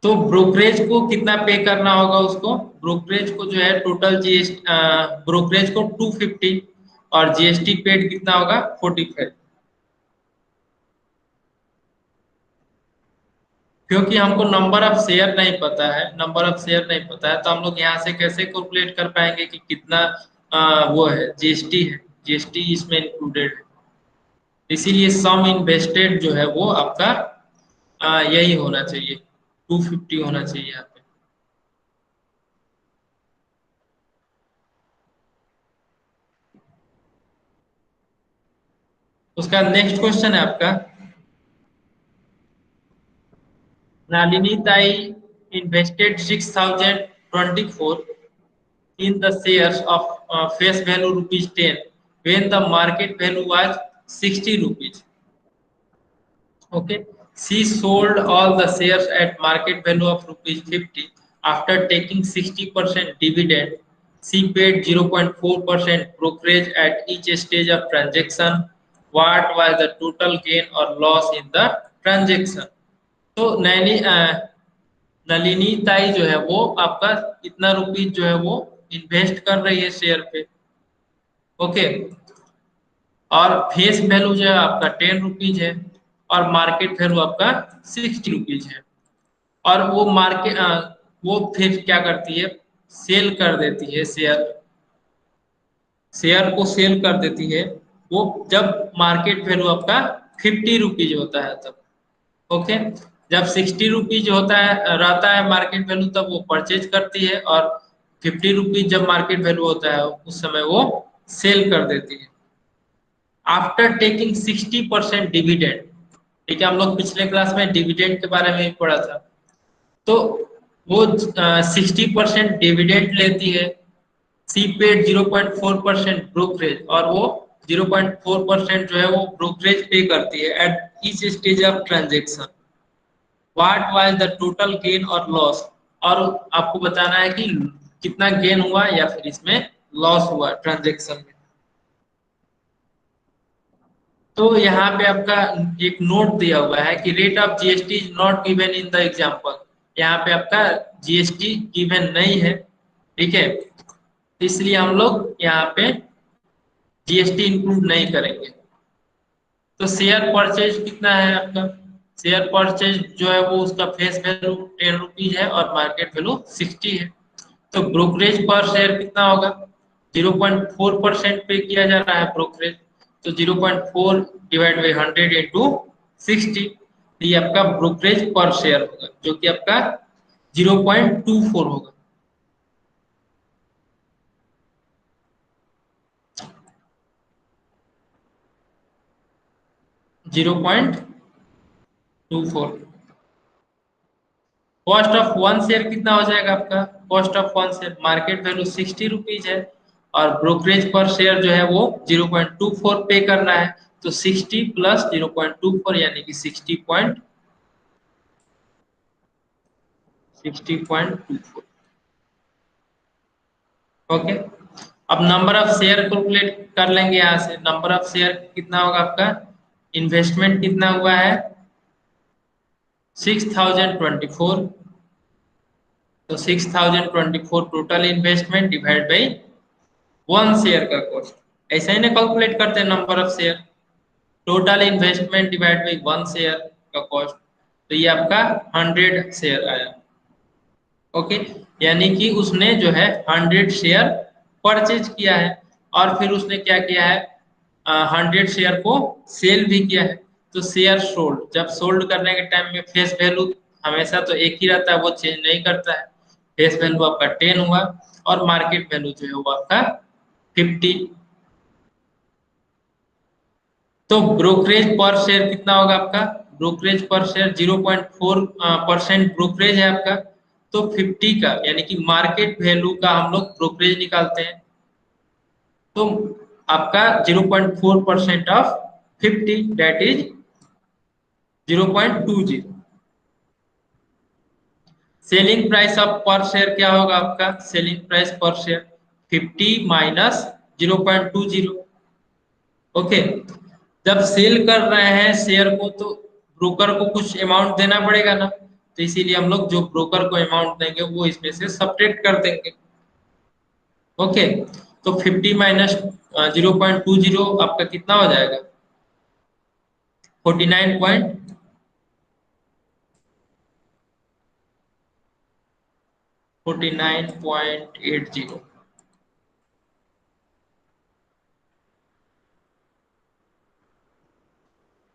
तो ब्रोकरेज को कितना पे करना होगा उसको, ब्रोकरेज को जो है टोटल जीएसटी ब्रोकरेज को 250 और जीएसटी पेड कितना होगा 45। क्योंकि हमको नंबर ऑफ शेयर नहीं पता है, नंबर ऑफ शेयर नहीं पता है, तो हम लोग यहाँ से कैसे कैलकुलेट कर पाएंगे कि कितना वो है जीएसटी है, जीएसटी इसमें इंक्लूडेड है। इसीलिए सम इन्वेस्टेड जो है वो आपका यही होना चाहिए, 250 होना चाहिए यहाँ पे। उसका नेक्स्ट क्वेश्चन है आपका, Nalini Tai invested 6,024 in the shares of face value rupees 10 when the market value was 60 rupees. Okay, she sold all the shares at market value of rupees 50 after taking 60% dividend. She paid 0.4% brokerage at each stage of transaction. What was the total gain or loss in the transaction? तो नलिनी ताई जो है वो आपका इतना rupees जो है वो इन्वेस्ट कर रही है शेयर पे। ओके, और फेस वैल्यू जो है आपका 10 रुपीज है और मार्केट वैल्यू आपका 60 रुपीज है। और वो वो फिर क्या करती है, सेल कर देती है शेयर, शेयर को सेल कर देती है वो जब मार्केट वैल्यू आपका 50 रुपीज होता है तब। ओके, जब 60 रुपीज होता है रहता है मार्केट वैल्यू तब वो परचेज करती है, और 50 रुपीज जब मार्केट वैल्यू होता है उस समय वो सेल कर देती है आफ्टर टेकिंग 60% डिविडेंड। ठीक है, हम लोग पिछले क्लास में डिविडेंड के बारे में भी पढ़ा था। तो वो 60% डिविडेंड लेती है, सी पेड 0.4% ब्रोकरेज, और वो 0.4% जो है वो ब्रोकरेज पे करती है at each stage of transaction. What was the total gain और लॉस, और आपको बताना है कि कितना गेन हुआ या फिर इसमें लॉस हुआ ट्रांजेक्शन में। तो यहाँ पे आपका एक नोट दिया हुआ है कि rate of GST is not given in the example. यहाँ पे आपका जीएसटी गिवन नहीं है, ठीक है, इसलिए हम लोग यहाँ पे जीएसटी इंक्लूड नहीं करेंगे। तो शेयर परचेज कितना है आपका, शेयर परचेज जो है वो उसका फेस वैल्यू 10 रुपीज है और मार्केट वैल्यू 60 है। तो ब्रोकरेज पर शेयर कितना होगा, 0.4% पे किया जा रहा है ब्रोकरेज, तो 0.4 डिवाइड बाई 100 इंटू 60, ये आपका ब्रोकरेज पर शेयर होगा जो कि आपका 0.24 होगा। 0.24। कॉस्ट ऑफ वन शेयर कितना हो जाएगा आपका, cost of one share market value 60 rupees है और ब्रोकरेज पर शेयर जो है वो 0.24 पे करना है। तो 60 प्लस 0.24 यानी कि 60.24। ओके, अब नंबर ऑफ शेयर कैलकुलेट कर लेंगे। यहाँ से नंबर ऑफ शेयर कितना होगा आपका, इन्वेस्टमेंट कितना हुआ है 6024, तो 6024 total investment divide by one share का कॉस्ट। ऐसा ही ना कैलकुलेट करते हैं number of share, total investment divide by one share का कॉस्ट। तो ये आपका 100 शेयर आया। ओके, यानी कि उसने जो है 100 शेयर परचेज किया है, और फिर उसने क्या किया है 100 शेयर को सेल भी किया है। तो शेयर सोल्ड, जब सोल्ड करने के टाइम में फेस वैल्यू हमेशा तो एक ही रहता है, वो चेंज नहीं करता है। फेस वैल्यू आपका 10 हुआ, और मार्केट वैल्यू जो है वो आपका 50। तो ब्रोकरेज पर शेयर कितना होगा आपका, ब्रोकरेज पर शेयर 0.4% ब्रोकरेज है आपका। तो 50 का यानी कि मार्केट वैल्यू का हम लोग ब्रोकरेज निकालते हैं। तो आपका 0.4% of 50 that is 0.20। Selling price of पर शेयर क्या होगा आपका, सेलिंग प्राइस पर शेयर 50 माइनस 0.20। ओके, जब सेल कर रहे हैं शेयर को तो ब्रोकर को कुछ अमाउंट देना पड़ेगा ना, तो इसीलिए हम लोग जो ब्रोकर को अमाउंट देंगे वो इसमें से सब्ट्रैक्ट कर देंगे। ओके, तो 50 माइनस 0.20 आपका कितना हो जाएगा 49.80।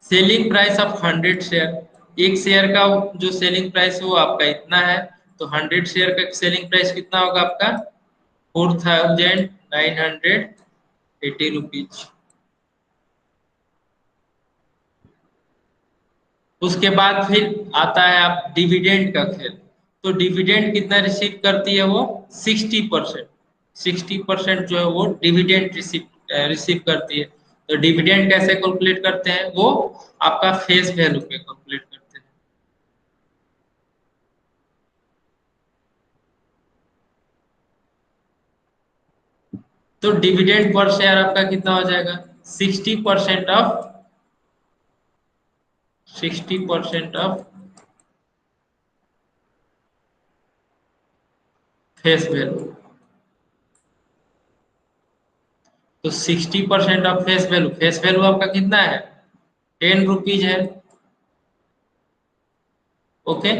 सेलिंग प्राइस ऑफ 100 शेयर, एक शेयर का जो सेलिंग प्राइस है वो आपका इतना है। तो 100 शेयर का सेलिंग प्राइस कितना होगा आपका 4980 रुपीज। उसके बाद फिर आता है आप डिविडेंड का खेल। तो डिविडेंड कितना रिसीव करती है वो 60%। 60% जो है वो डिविडेंड रिसीव करती है। तो डिविडेंड कैसे कैलकुलेट करते हैं, वो आपका फेस वैल्यू पे कैलकुलेट करते हैं। तो डिविडेंड पर शेयर आपका कितना हो जाएगा 60% ऑफ फेस वैल्यू। तो 60% of face value, face value आपका कितना है 10 रुपीज है। ओके,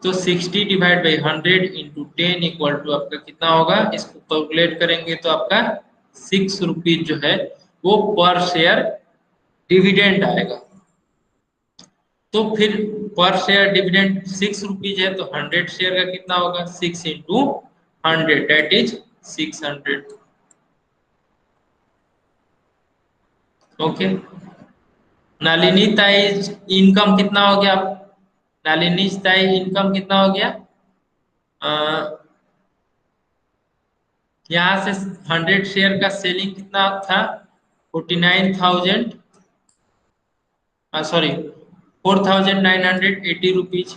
तो 60 divide by 100 into 10 equal to आपका कितना होगा, इसको कैलकुलेट करेंगे तो आपका 6 रुपीज जो है वो पर शेयर डिविडेंड आएगा। तो फिर पर शेयर डिविडेंड 6 रुपीज है, तो 100 शेयर का कितना होगा 6 into 100 that is 600। Okay, Nalini ताई इनकम कितना हो गया, नलिनी ताई इनकम कितना हो गया यहाँ से 100 शेयर का सेलिंग कितना था 49,000, सॉरी 4,980 रुपीज।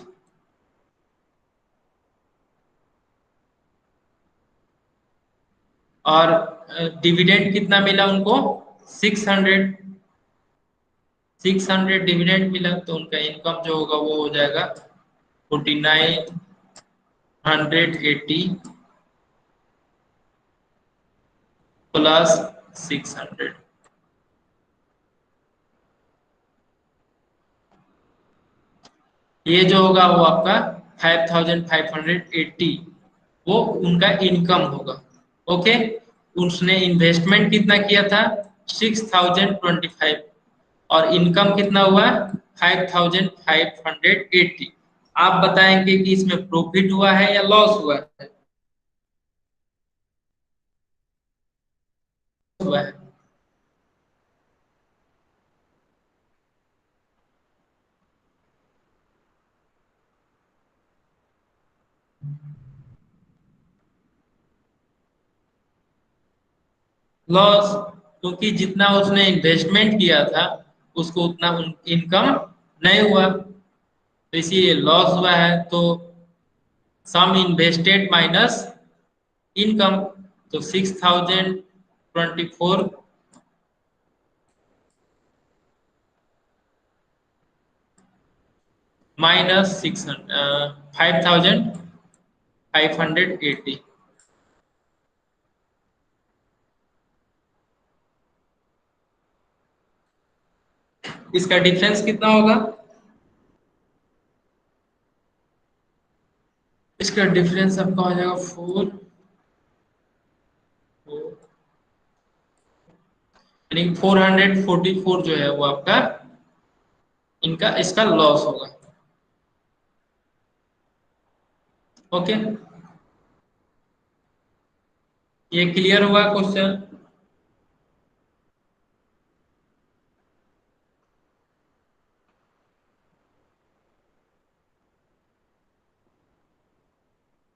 और डिविडेंड कितना मिला उनको 600, 600 डिविडेंड मिला, तो उनका इनकम जो होगा वो हो जाएगा 4980 प्लस 600। ये जो होगा वो आपका 5,580 वो उनका इनकम होगा। ओके, उसने इन्वेस्टमेंट कितना किया था 6025, और इनकम कितना हुआ 5,580। आप बताएंगे कि इसमें प्रॉफिट हुआ है या लॉस हुआ है, हुआ है। लॉस, क्योंकि जितना उसने इन्वेस्टमेंट किया था उसको उतना इनकम नहीं हुआ, तो इसीलिए लॉस हुआ है। तो सम इन्वेस्टेड माइनस इनकम, तो 6024 माइनस 5580, इसका डिफरेंस कितना होगा? इसका डिफरेंस आपका हो जाएगा 4, यानी 444 जो है वो आपका इनका इसका लॉस होगा। ओके, ये क्लियर हुआ क्वेश्चन?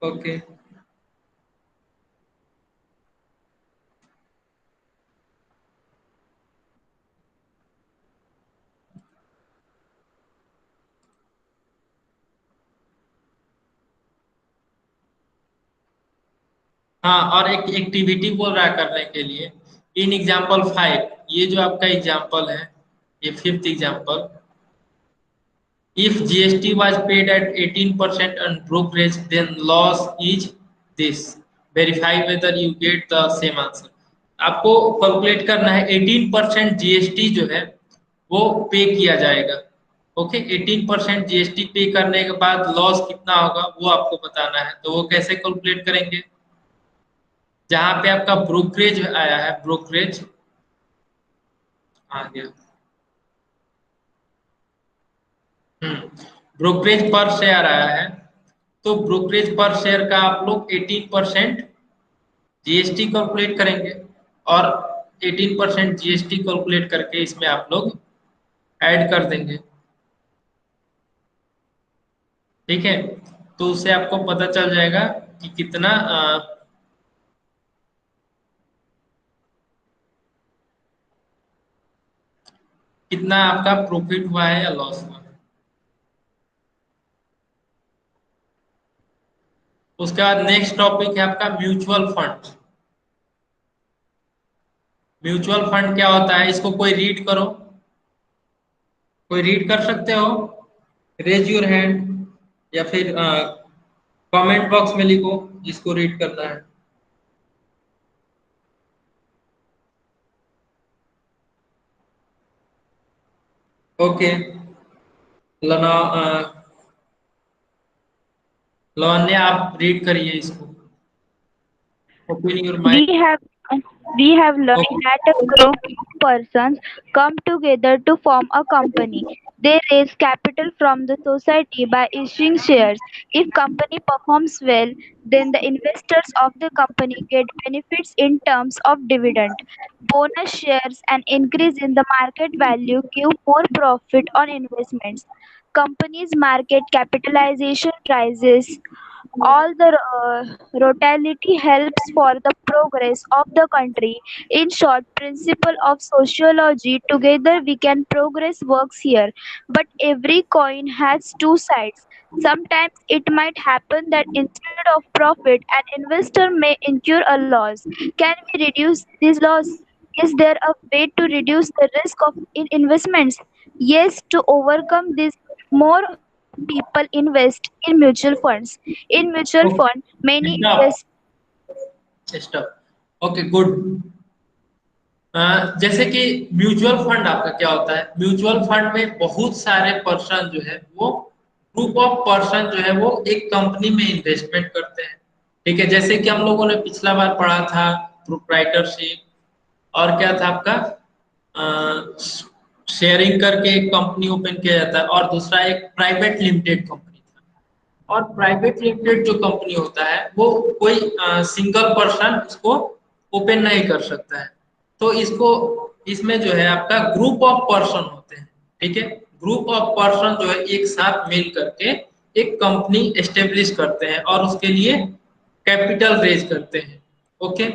ओके, हाँ, और एक एक्टिविटी बोल रहा है करने के लिए। इन एग्जाम्पल 5, ये जो आपका एग्जाम्पल है, ये fifth example, if GST was paid at 18% on brokerage, then loss is this. Verify whether you get the same answer. आपको कैलकुलेट करना है 18% जीएसटी जो है वो पे किया जाएगा। ओके, 18% जीएसटी पे करने के बाद लॉस कितना होगा वो आपको बताना है। तो वो कैसे कैलकुलेट करेंगे? जहां पे आपका ब्रोकरेज आया है, ब्रोकरेज आ गया, ब्रोकरेज पर शेयर आया है, तो ब्रोकरेज पर शेयर का आप लोग 18% जीएसटी कैलकुलेट करेंगे, और 18% जीएसटी कैलकुलेट करके इसमें आप लोग ऐड कर देंगे। ठीक है, तो उससे आपको पता चल जाएगा कि कितना आपका प्रॉफिट हुआ है या लॉस हुआ है। उसके बाद नेक्स्ट टॉपिक है आपका म्यूचुअल फंड। म्यूचुअल फंड क्या होता है, इसको कोई रीड करो, कोई रीड कर सकते हो? रेज योर हैंड, या फिर कमेंट बॉक्स में लिखो जिसको रीड करना है। ओके, लना लावण्या, आप रीड करिए इसको। Open your We mind. have we have learned that a group of persons come together to form a company. They raise capital from the society by issuing shares. If company performs well, then the investors of the company get benefits in terms of dividend, bonus shares, and increase in the market value give more profit on investments. Companies' market capitalization rises, all the rotality helps for the progress of the country. In short, principle of sociology, together we can progress works here. But every coin has two sides. Sometimes it might happen that instead of profit, an investor may incur a loss. Can we reduce this loss? Is there a way to reduce the risk of in investments? Yes, to overcome this, more people invest in mutual funds. In mutual okay, fund, many stop, invest. Stop. Okay, good. जैसे कि mutual fund आपका क्या होता है, mutual fund में बहुत सारे person जो है वो, ग्रुप ऑफ पर्सन जो है वो एक कंपनी में इन्वेस्टमेंट करते हैं। ठीक है, जैसे कि हम लोगों ने पिछला बार पढ़ा था प्रोप्राइटरशिप, और क्या था आपका, शेयरिंग करके एक कंपनी ओपन किया जाता है, और दूसरा एक प्राइवेट लिमिटेड कंपनी था। और प्राइवेट लिमिटेड जो कंपनी होता है वो कोई सिंगल पर्सन इसको ओपन नहीं कर सकता है। तो इसको, इसमें जो है आपका ग्रुप ऑफ पर्सन होते हैं। ठीक है, ग्रुप ऑफ पर्सन जो है एक साथ मिल करके एक कंपनी एस्टेब्लिश करते हैं और उसके लिए कैपिटल रेज करते हैं। ओके,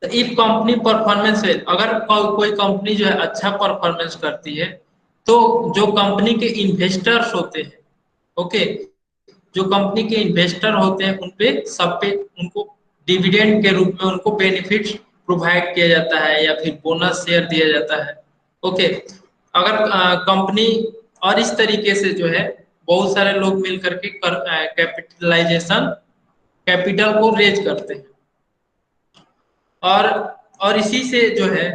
इफ कंपनी परफॉर्मेंस है, अगर कोई कंपनी जो है अच्छा परफॉर्मेंस करती है, तो जो कंपनी के इन्वेस्टर्स होते हैं, ओके, जो कंपनी के इन्वेस्टर होते हैं, उनपे सब पे उनको डिविडेंड के रूप में उनको बेनिफिट्स प्रोवाइड किया जाता है या फिर बोनस शेयर दिया जाता है। ओके, अगर कंपनी और इस तरीके से जो है बहुत सारे लोग मिल करके कैपिटलाइजेशन कैपिटल को रेज करते हैं, और इसी से जो है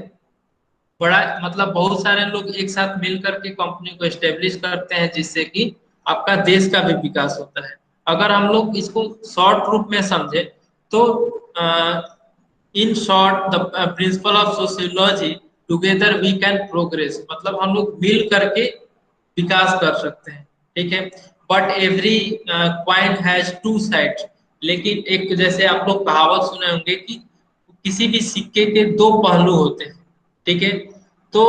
बड़ा मतलब बहुत सारे लोग एक साथ मिल करके कंपनी को एस्टेब्लिश करते हैं, जिससे कि आपका देश का भी विकास होता है। अगर हम लोग इसको शॉर्ट रूप में समझे, तो in short the principle of sociology, together we can progress, मतलब हम लोग मिल करके विकास कर सकते हैं, ठीक है। But every coin has two sides, लेकिन एक जैसे आप लोग कहावत सुने होंगे कि किसी भी सिक्के के दो पहलू होते हैं, ठीक है। तो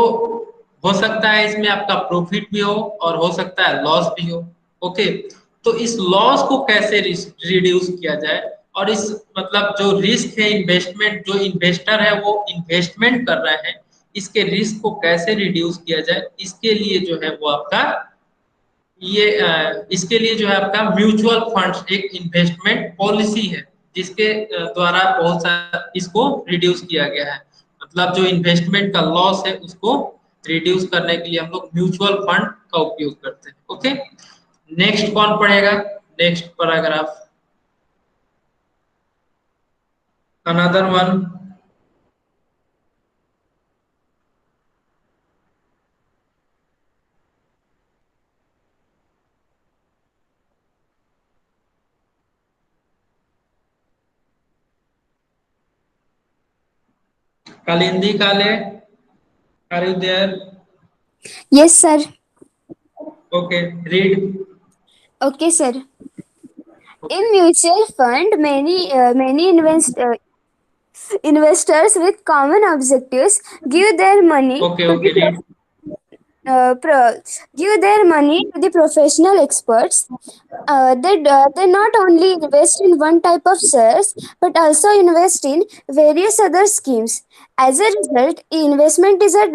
हो सकता है इसमें आपका प्रॉफिट भी हो और हो सकता है लॉस भी हो, ओके। तो इस लॉस को कैसे रिड्यूस किया जाए, और इस मतलब जो रिस्क है, इन्वेस्टमेंट जो इन्वेस्टर है वो इन्वेस्टमेंट कर रहे हैं, इसके रिस्क को कैसे रिड्यूस किया जाए, इसके लिए जो है वो आपका इसके लिए जो है आपका म्यूचुअल फंड्स एक इन्वेस्टमेंट पॉलिसी है, जिसके द्वारा बहुत सारा इसको रिड्यूस किया गया है। मतलब जो इन्वेस्टमेंट का लॉस है उसको रिड्यूस करने के लिए हम लोग म्यूचुअल फंड का उपयोग करते हैं, ओके। नेक्स्ट कौन पढ़ेगा? Next paragraph, another one. Kalindi Kale, are you there? Yes, sir. Okay, read. Okay, sir. Okay, In mutual fund, investors with common objectives give their money okay, to okay, read. give their money to the professional experts. They not only invest in one type of shares but also invest in various other schemes. As a result, investment is a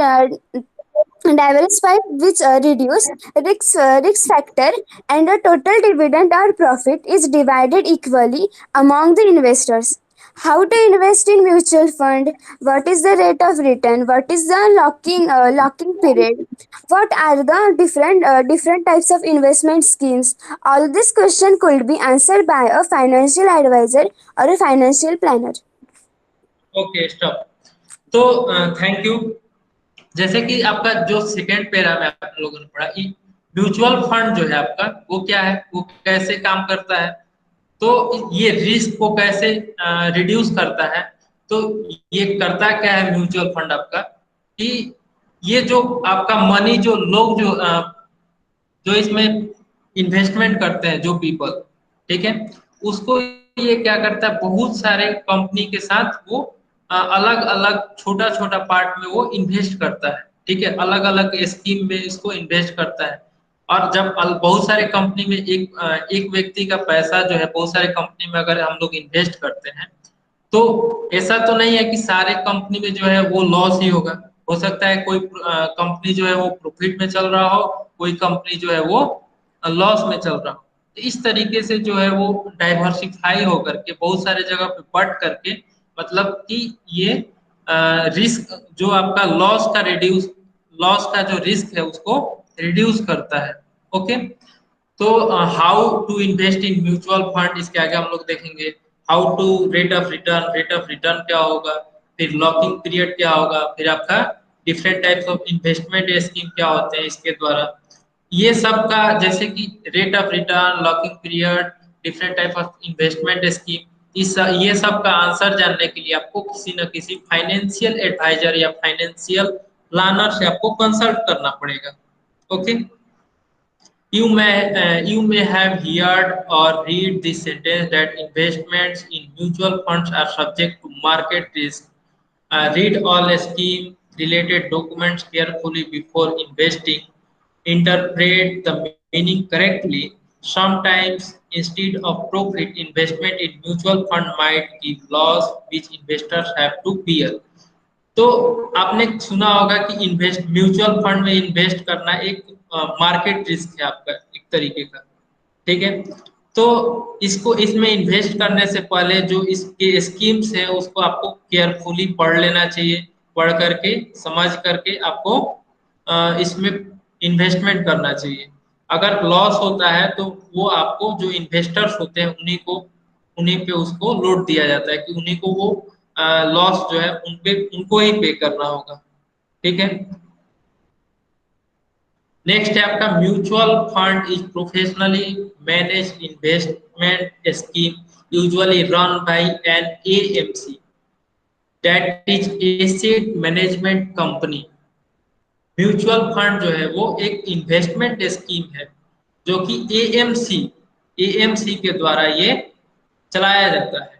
diversified which reduce risk factor, and the total dividend or profit is divided equally among the investors. How to invest in mutual fund? What is the rate of return? What is the locking period? What are the different types of investment schemes? All this question could be answered by a financial advisor or a financial planner. Okay, stop. तो thank you. जैसे कि आपका जो second para में आप लोगों ने पढ़ा, म्यूचुअल फंड जो है आपका वो क्या है, वो कैसे काम करता है, तो ये रिस्क को कैसे रिड्यूस करता है। तो ये करता क्या है म्यूचुअल फंड आपका, कि ये जो आपका मनी जो लोग जो इसमें इन्वेस्टमेंट करते हैं, जो पीपल, ठीक है, उसको ये क्या करता है, बहुत सारे कंपनी के साथ वो अलग अलग छोटा छोटा पार्ट में वो इन्वेस्ट करता है, ठीक है, अलग अलग स्कीम में इसको इन्वेस्ट करता है। और जब बहुत सारे कंपनी में एक व्यक्ति का पैसा जो है बहुत सारे कंपनी में अगर हम लोग इन्वेस्ट करते हैं, तो ऐसा तो नहीं है कि सारे कंपनी में जो है वो लॉस ही होगा। हो सकता है कोई कंपनी जो है वो प्रॉफिट में चल रहा हो, कोई कंपनी जो है वो लॉस में चल रहा हो। तो इस तरीके से जो है वो डाइवर्सिफाई होकर के बहुत सारे जगह पे बट करके, मतलब कि ये रिस्क जो आपका लॉस का जो रिस्क है उसको रिड्यूस करता है, ओके। तो how to invest in mutual fund, इसके आगे हम लोग देखेंगे। How to rate of return क्या होगा, फिर लॉकिंग पीरियड क्या होगा, फिर आपका different types of investment scheme क्या होते हैं इसके द्वारा, ये सब का जैसे कि rate of return, locking period, different type of investment scheme, इस ये सब का आंसर जानने के लिए आपको किसी न किसी फाइनेंशियल एडवाइजर या फाइनेंशियल प्लानर से आपको कंसल्ट करना पड़ेगा, okay. You may have heard or read this sentence that investments in mutual funds are subject to market risk. Read all scheme related documents carefully before investing. Interpret the meaning correctly. Sometimes instead of profit, investment in mutual fund might give loss which investors have to bear. तो आपने सुना होगा कि invest mutual fund में invest करना एक market risk है आपका एक तरीके का, ठीक है। तो इसको इसमें इन्वेस्ट करने से पहले जो इसके स्कीम्स है उसको आपको केयरफुली पढ़ लेना चाहिए, पढ़ करके समझ करके आपको इसमें इन्वेस्टमेंट करना चाहिए। अगर लॉस होता है तो वो आपको जो इन्वेस्टर्स होते हैं उन्हीं पे उसको लोड दिया जाता है कि उन्हीं को वो लॉस जो है उनको ही पे करना होगा, ठीक है। नेक्स्ट है आपका mutual fund is professionally managed investment scheme usually run by an AMC that is asset management company. Mutual fund जो है वो एक इन्वेस्टमेंट स्कीम है जो कि एएमसी के द्वारा ये चलाया जाता है।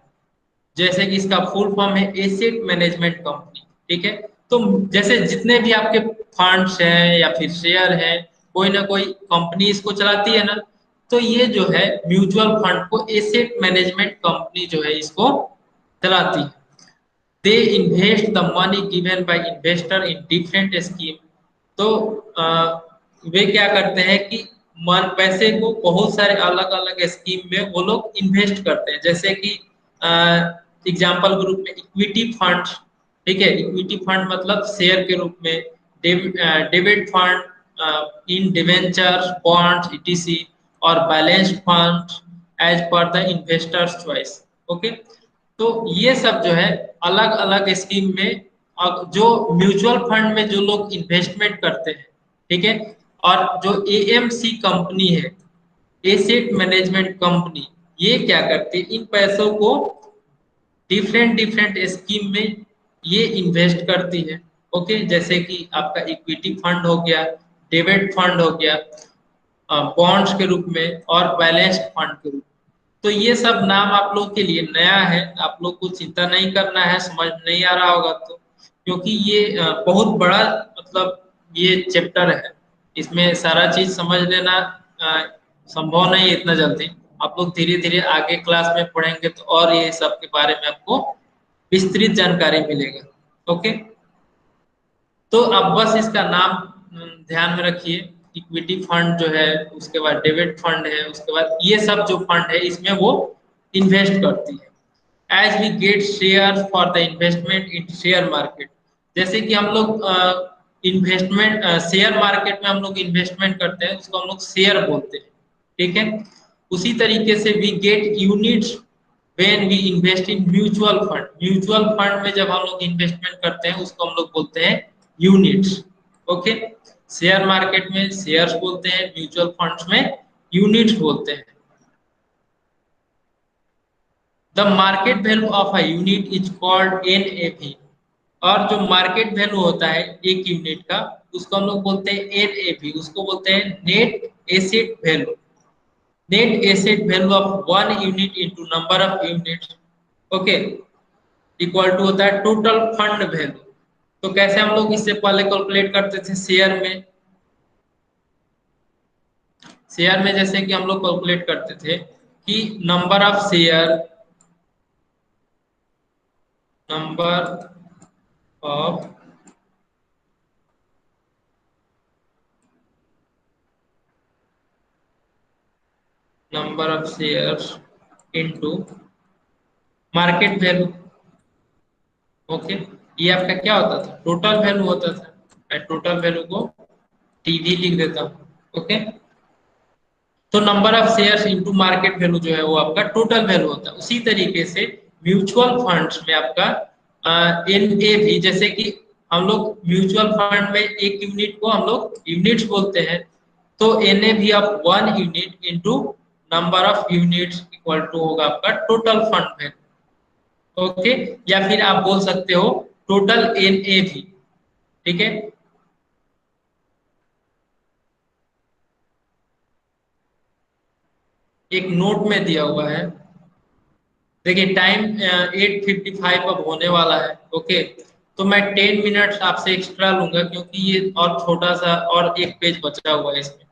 जैसे कि इसका फुल फॉर्म है एसेट मैनेजमेंट कंपनी, ठीक है। तो जैसे जितने भी आपके फंड्स हैं या फिर शेयर हैं, कोई ना कोई कंपनी इसको चलाती है ना, तो ये जो है म्यूचुअल फंड को एसेट मैनेजमेंट कंपनी जो है इसको चलाती है। They invest the money given by investor in different scheme. तो वे क्या करते हैं कि मन पैसे को बहुत सारे अलग अलग स्कीम में वो लोग इन्वेस्ट करते हैं। जैसे कि एग्जाम्पल के रूप में इक्विटी फंड, ठीक है। इक्विटी फंड मतलब शेयर के रूप में, debit fund in debentures bonds etc और balanced fund as per the investors choice. Okay, तो ये सब जो है अलग अलग स्कीम में जो म्यूचुअल फंड में जो लोग इन्वेस्टमेंट करते हैं, ठीक है। और जो एएमसी कंपनी है, एसेट मैनेजमेंट कंपनी, ये क्या करती है, इन पैसों को डिफरेंट डिफरेंट स्कीम में ये इन्वेस्ट करती है। ओके, जैसे कि आपका इक्विटी फंड हो गया, डेबिट फंड हो गया बॉन्ड्स के रूप में, और बैलेंस्ड फंड के रूप में। तो ये सब नाम आप लोग के लिए नया है, आप लोग को चिंता नहीं करना है, समझ नहीं आ रहा होगा तो, क्योंकि ये बहुत बड़ा मतलब ये चैप्टर है, इसमें सारा चीज समझ लेना संभव नहीं है इतना जल्दी। आप लोग धीरे धीरे आगे क्लास में पढ़ेंगे तो और ये सब के बारे में आपको विस्तृत जानकारी मिलेगा। ओके, तो अब बस इसका नाम ध्यान में रखिए। इक्विटी फंड जो है, उसके बाद डेबिट फंड है, उसके बाद ये सब जो फंड है इसमें वो इन्वेस्ट करती है। As we get share for the investment in share market, जैसे कि हम लोग इन्वेस्टमेंट शेयर मार्केट में हम लोग इन्वेस्टमेंट करते हैं, उसको हम लोग शेयर बोलते हैं, ठीक है। उसी तरीके से we get units when we invest in mutual fund. Mutual fund में जब हम लोग इन्वेस्टमेंट करते हैं उसको हम लोग बोलते हैं यूनिट्स। ओके, शेयर मार्केट में शेयर्स बोलते हैं, म्यूचुअल फंड्स में यूनिट्स बोलते हैं। The market value of a unit is called NAV. और जो मार्केट वैल्यू होता है एक यूनिट का, उसको हम लोग बोलते हैं एनएवी, उसको बोलते हैं net asset value. Net asset value of one unit into number of units, okay, equal to होता है टोटल फंड वैल्यू। तो कैसे हम लोग इससे पहले कैलकुलेट करते थे शेयर में, शेयर में जैसे कि हम लोग कैलकुलेट करते थे कि number of share, number of number of shares into market value. Okay, ये आपका क्या होता था, टोटल वैल्यू होता था। मैं टोटल वैल्यू को टीवी लिख देता हूँ। ओके, तो number of shares into market value जो है वो आपका टोटल वैल्यू होता है। उसी तरीके से म्यूचुअल फंड्स में आपका एनएवी, जैसे कि हम लोग म्यूचुअल फंड में एक यूनिट को हम लोग यूनिट्स बोलते हैं, तो NAV of one unit into number of units equal to होगा आपका टोटल फंड वैल्यू। ओके, या फिर आप बोल सकते हो टोटल एनएवी, ठीक है। एक नोट में दिया हुआ है, देखिए टाइम 8:55 अब होने वाला है। ओके, तो मैं 10 मिनट्स आपसे एक्स्ट्रा लूंगा क्योंकि ये और छोटा सा और एक पेज बचा हुआ है इसमें।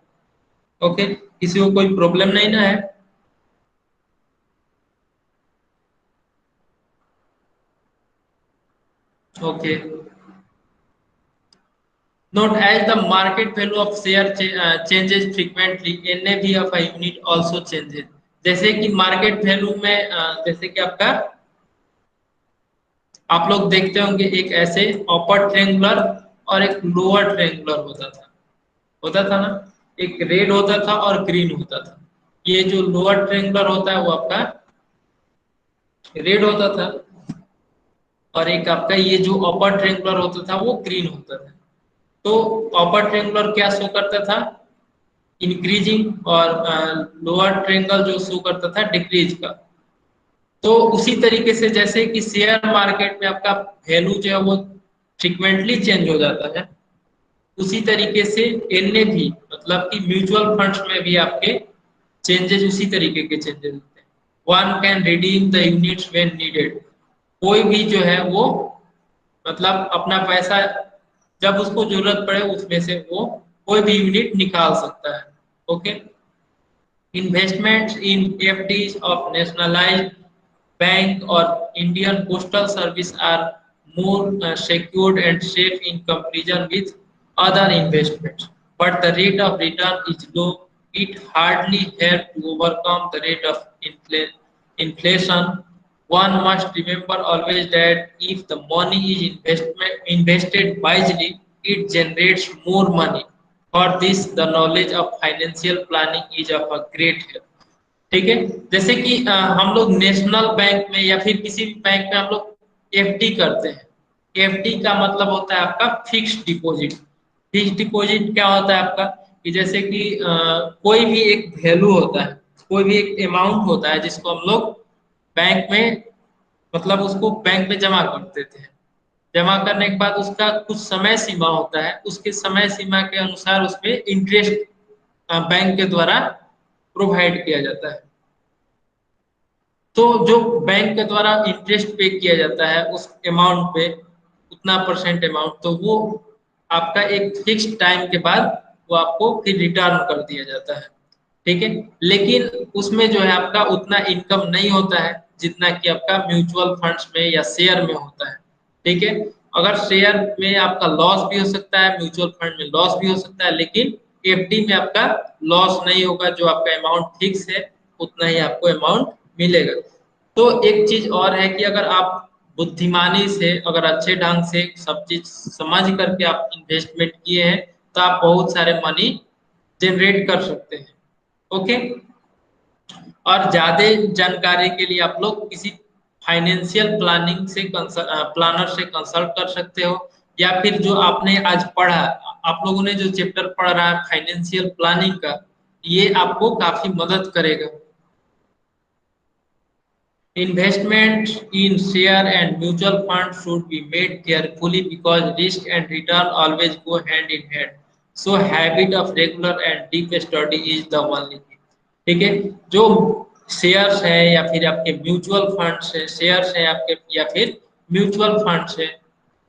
ओके, किसी को कोई प्रॉब्लम नहीं ना है? Okay, note as the market value of share changes frequently, NAV of a unit also changes। जैसे कि मार्केट वैल्यू में जैसे कि आपका आप लोग देखते होंगे एक ऐसे अपर ट्रायंगुलर और एक लोअर ट्रायंगुलर होता था ना, एक रेड होता था और ग्रीन होता था। ये जो लोअर ट्रायंगुलर होता है वो आपका रेड होता था और एक आपका ये जो अपर ट्रायंगुलर होता था वो ग्रीन होता था। तो अपर ट्रायंगुलर क्या शो करता था? इंक्रीजिंग, और लोअर ट्रायंगल जो शो करता था डिक्रीज का। तो उसी तरीके से जैसे कि शेयर मार्केट में आपका वैल्यू जो है वो फ्रीक्वेंटली चेंज हो जाता है, उसी तरीके से एनएवी मतलब कि म्यूचुअल फंड्स में भी आपके चेंजेस उसी तरीके के चेंजेस होते हैं। One can redeem the units when needed. कोई भी जो है वो मतलब अपना पैसा जब उसको जरूरत पड़े उसमें से वो कोई भी यूनिट निकाल सकता है। Okay, investments in FDs of nationalized bank or Indian postal service are more secured and safe in comparison with other investments. But the rate of return is low. It hardly helps to overcome the rate of inflation. One must remember always that if the money is invested wisely, it generates more money। For this, the knowledge of financial planning is of a great help। ठीक है, जैसे कि हम लोग national bank में या फिर किसी भी बैंक में हम लोग एफडी करते हैं। एफडी का मतलब होता है आपका फिक्स्ड डिपॉजिट। फिक्स्ड डिपॉजिट क्या होता है आपका कि जैसे कि कोई भी एक वैल्यू होता है, कोई भी एक अमाउंट होता है जिसको हम लोग बैंक में मतलब उसको बैंक में जमा कर देते हैं। जमा करने के बाद उसका कुछ समय सीमा होता है, उसके समय सीमा के अनुसार उसमें इंटरेस्ट बैंक के द्वारा प्रोवाइड किया जाता है। तो जो बैंक के द्वारा इंटरेस्ट पे किया जाता है उस अमाउंट पे उतना परसेंट अमाउंट, तो वो आपका एक फिक्स टाइम के बाद वो आपको फिर रिटर्न कर दिया जाता है। ठीक है, लेकिन उसमें जो है आपका उतना इनकम नहीं होता है जितना कि आपका म्यूचुअल फंड्स में या शेयर में होता है। ठीक है, अगर शेयर में आपका लॉस भी हो सकता है, म्यूचुअल फंड में लॉस भी हो सकता है, लेकिन एफडी में आपका लॉस नहीं होगा। जो आपका अमाउंट फिक्स है उतना ही आपको अमाउंट मिलेगा। तो एक चीज और है कि अगर आप बुद्धिमानी से अगर अच्छे ढंग से सब चीज समझ करके आप इन्वेस्टमेंट किए हैं तो आप बहुत सारे मनी जनरेट कर सकते हैं। ओके, और ज्यादा जानकारी के लिए आप लोग किसी फाइनेंशियल प्लानिंग से प्लानर से कंसल्ट कर सकते हो, या फिर जो आपने आज पढ़ा, आप लोगों ने जो चैप्टर पढ़ रहा है फाइनेंशियल प्लानिंग का, ये आपको काफी मदद करेगा। Investment in share and mutual funds should be made carefully because risk and return always go hand in hand. So habit of regular and deep study is the only key। ठीक है, जो shares है या फिर आपके mutual funds है, shares है आपके या फिर म्यूचुअल फंड्स है,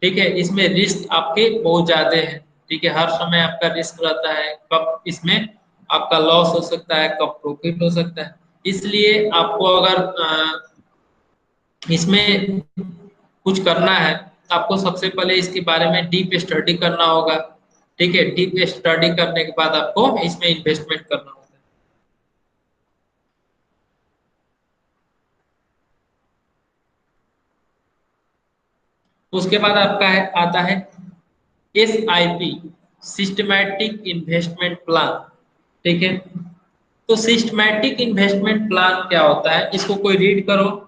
ठीक है, इसमें रिस्क आपके बहुत ज्यादा है। ठीक है, हर समय आपका रिस्क रहता है, कब इसमें आपका लॉस हो सकता है, कब प्रॉफिट हो सकता है। इसलिए आपको अगर इसमें कुछ करना है तो आपको सबसे पहले इसके बारे में डीप स्टडी करना होगा। ठीक है, डीप स्टडी करने के बाद आपको इसमें इन्वेस्टमेंट करना होगा। उसके बाद आपका आता है SIP, सिस्टमैटिक इन्वेस्टमेंट प्लान। ठीक है, तो सिस्टमैटिक इन्वेस्टमेंट प्लान क्या होता है, इसको कोई रीड करो।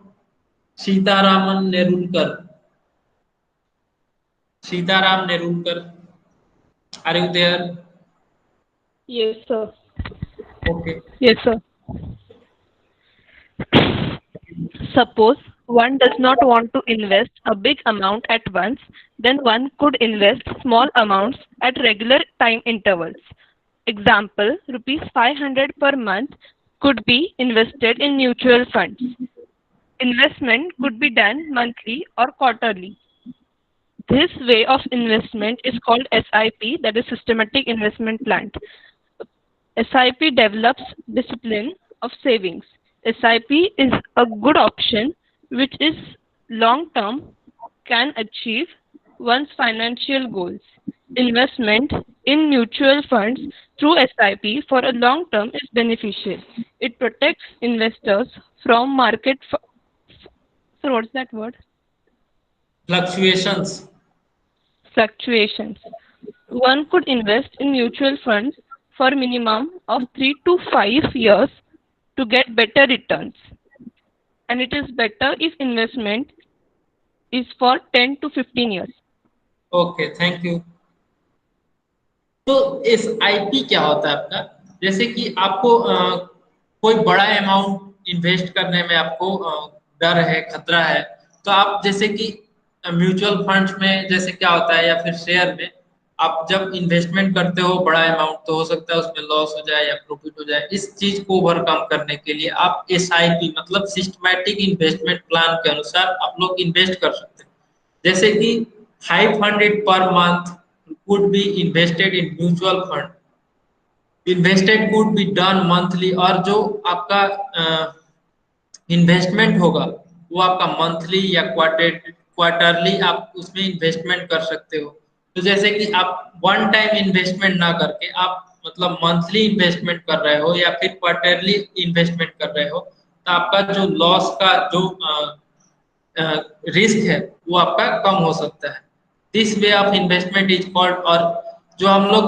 Sitaraman Nerulkar, Sitaram Nerulkar, are you there? Yes, sir. Okay, Yes, sir. Suppose one does not want to invest a big amount at once, then one could invest small amounts at regular time intervals. Example, rupees 500 per month could be invested in mutual funds. Investment could be done monthly or quarterly. This way of investment is called SIP, that is systematic investment plan. SIP develops discipline of savings. SIP is a good option which is long term, can achieve one's financial goals. Investment in mutual funds through SIP for a long term is beneficial. It protects investors from so what's that word? Fluctuations. Fluctuations. One could invest in mutual funds for minimum of 3 to 5 years to get better returns. And it is better if investment is for 10 to 15 years. Okay, thank you. तो S I P क्या होता है आपका? जैसे कि आपको कोई बड़ा अमाउंट इन्वेस्ट करने में आपको डर है, खतरा है, तो आप जैसे कि म्यूचुअल फंड्स में जैसे क्या होता है या फिर शेयर में आप जब इन्वेस्टमेंट करते हो बड़ा अमाउंट, तो हो सकता है उसमें लॉस हो जाए या प्रॉफिट हो जाए। इस चीज को ओवरकम करने के लिए आप एसआईपी मतलब सिस्टमैटिक इन्वेस्टमेंट प्लान के अनुसार आप लोग इन्वेस्ट कर सकते हैं। जैसे कि 500 per month could be invested in mutual fund, invested could be done monthly, और जो आपका इन्वेस्टमेंट होगा वो आपका मंथली या क्वार्टरली आप उसमें इन्वेस्टमेंट कर सकते हो। तो जैसे कि आप वन टाइम इन्वेस्टमेंट ना करके आप मतलब मंथली इन्वेस्टमेंट कर रहे हो या फिर क्वार्टरली इन्वेस्टमेंट कर रहे हो, तो आपका जो लॉस का जो रिस्क है वो आपका कम हो सकता है। This way of investment is called, और जो हम लोग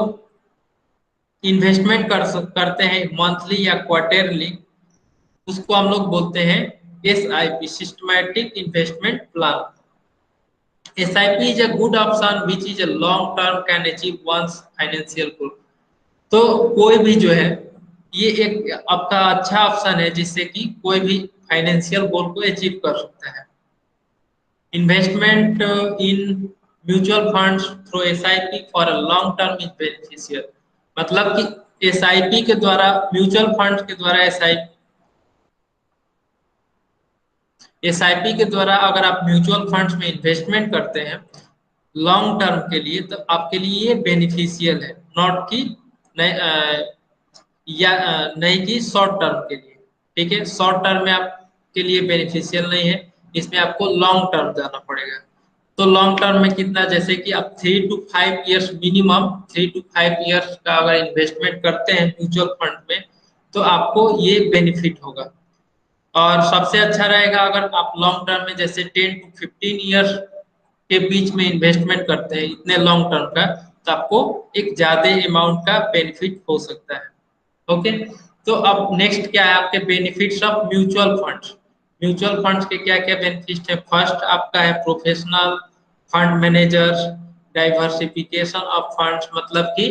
इन्वेस्टमेंट करते हैं मंथली या क्वार्टरली, उसको हम लोग बोलते हैं SIP, systematic investment plan. SIP is a good option which is a long term can achieve one's financial goal। तो कोई भी जो है ये एक आपका अच्छा ऑप्शन है जिससे कि कोई भी फाइनेंशियल गोल को अचीव कर सकता है। Investment in mutual funds through SIP for a long term is beneficial, मतलब कि SIP के द्वारा, म्यूचुअल फंड्स के द्वारा SIP के द्वारा अगर आप म्यूचुअल फंड्स में इन्वेस्टमेंट करते हैं लॉन्ग टर्म के लिए, तो आपके लिए ये बेनिफिशियल है, नॉट कि नहीं कि शॉर्ट टर्म के लिए। ठीक है, शॉर्ट टर्म में आपके लिए बेनिफिशियल नहीं है, इसमें आपको लॉन्ग टर्म जाना पड़ेगा। तो लॉन्ग टर्म में कितना, जैसे कि आप 3 to 5 years minimum 3 to 5 years का अगर इन्वेस्टमेंट करते हैं म्यूचुअल फंड में, तो आपको ये बेनिफिट होगा। और सबसे अच्छा रहेगा अगर आप लॉन्ग टर्म में जैसे 10 to 15 इयर्स के बीच में इन्वेस्टमेंट करते हैं इतने लॉन्ग टर्म का, तो आपको एक ज्यादा अमाउंट का बेनिफिट हो सकता है। ओके, तो अब नेक्स्ट क्या है आपके benefits of mutual funds. Mutual funds के क्या क्या बेनिफिट है? फर्स्ट आपका है professional fund managers, diversification of funds, मतलब कि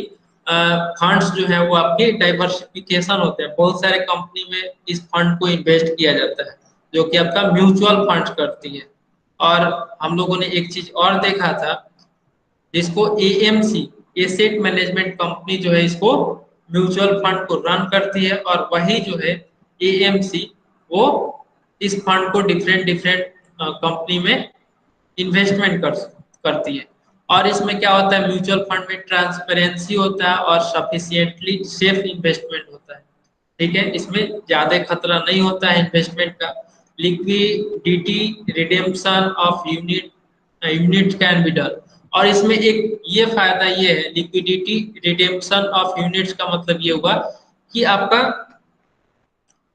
फंड्स जो है वो आपके डाइवर्सिफिकेशन होते हैं, बहुत सारे कंपनी में इस फंड को इन्वेस्ट किया जाता है जो कि आपका म्यूचुअल फंड्स करती है। और हम लोगों ने एक चीज और देखा था जिसको AMC, एसेट मैनेजमेंट कंपनी जो है इसको म्यूचुअल फंड को रन करती है, और वही जो है AMC वो इस फंड को डिफरेंट डिफरेंट कंपनी में इन्वेस्टमेंट करती है। और इसमें क्या होता है, म्यूचुअल फंड में ट्रांसपेरेंसी होता है और सफिशिएंटली सेफ इन्वेस्टमेंट होता है। ठीक है, इसमें ज्यादा खतरा नहीं होता है इन्वेस्टमेंट का। Liquidity redemption of unit can be done, और इसमें एक ये फायदा ये है, लिक्विडिटी रिडेम्पशन ऑफ यूनिट्स का मतलब ये हुआ कि आपका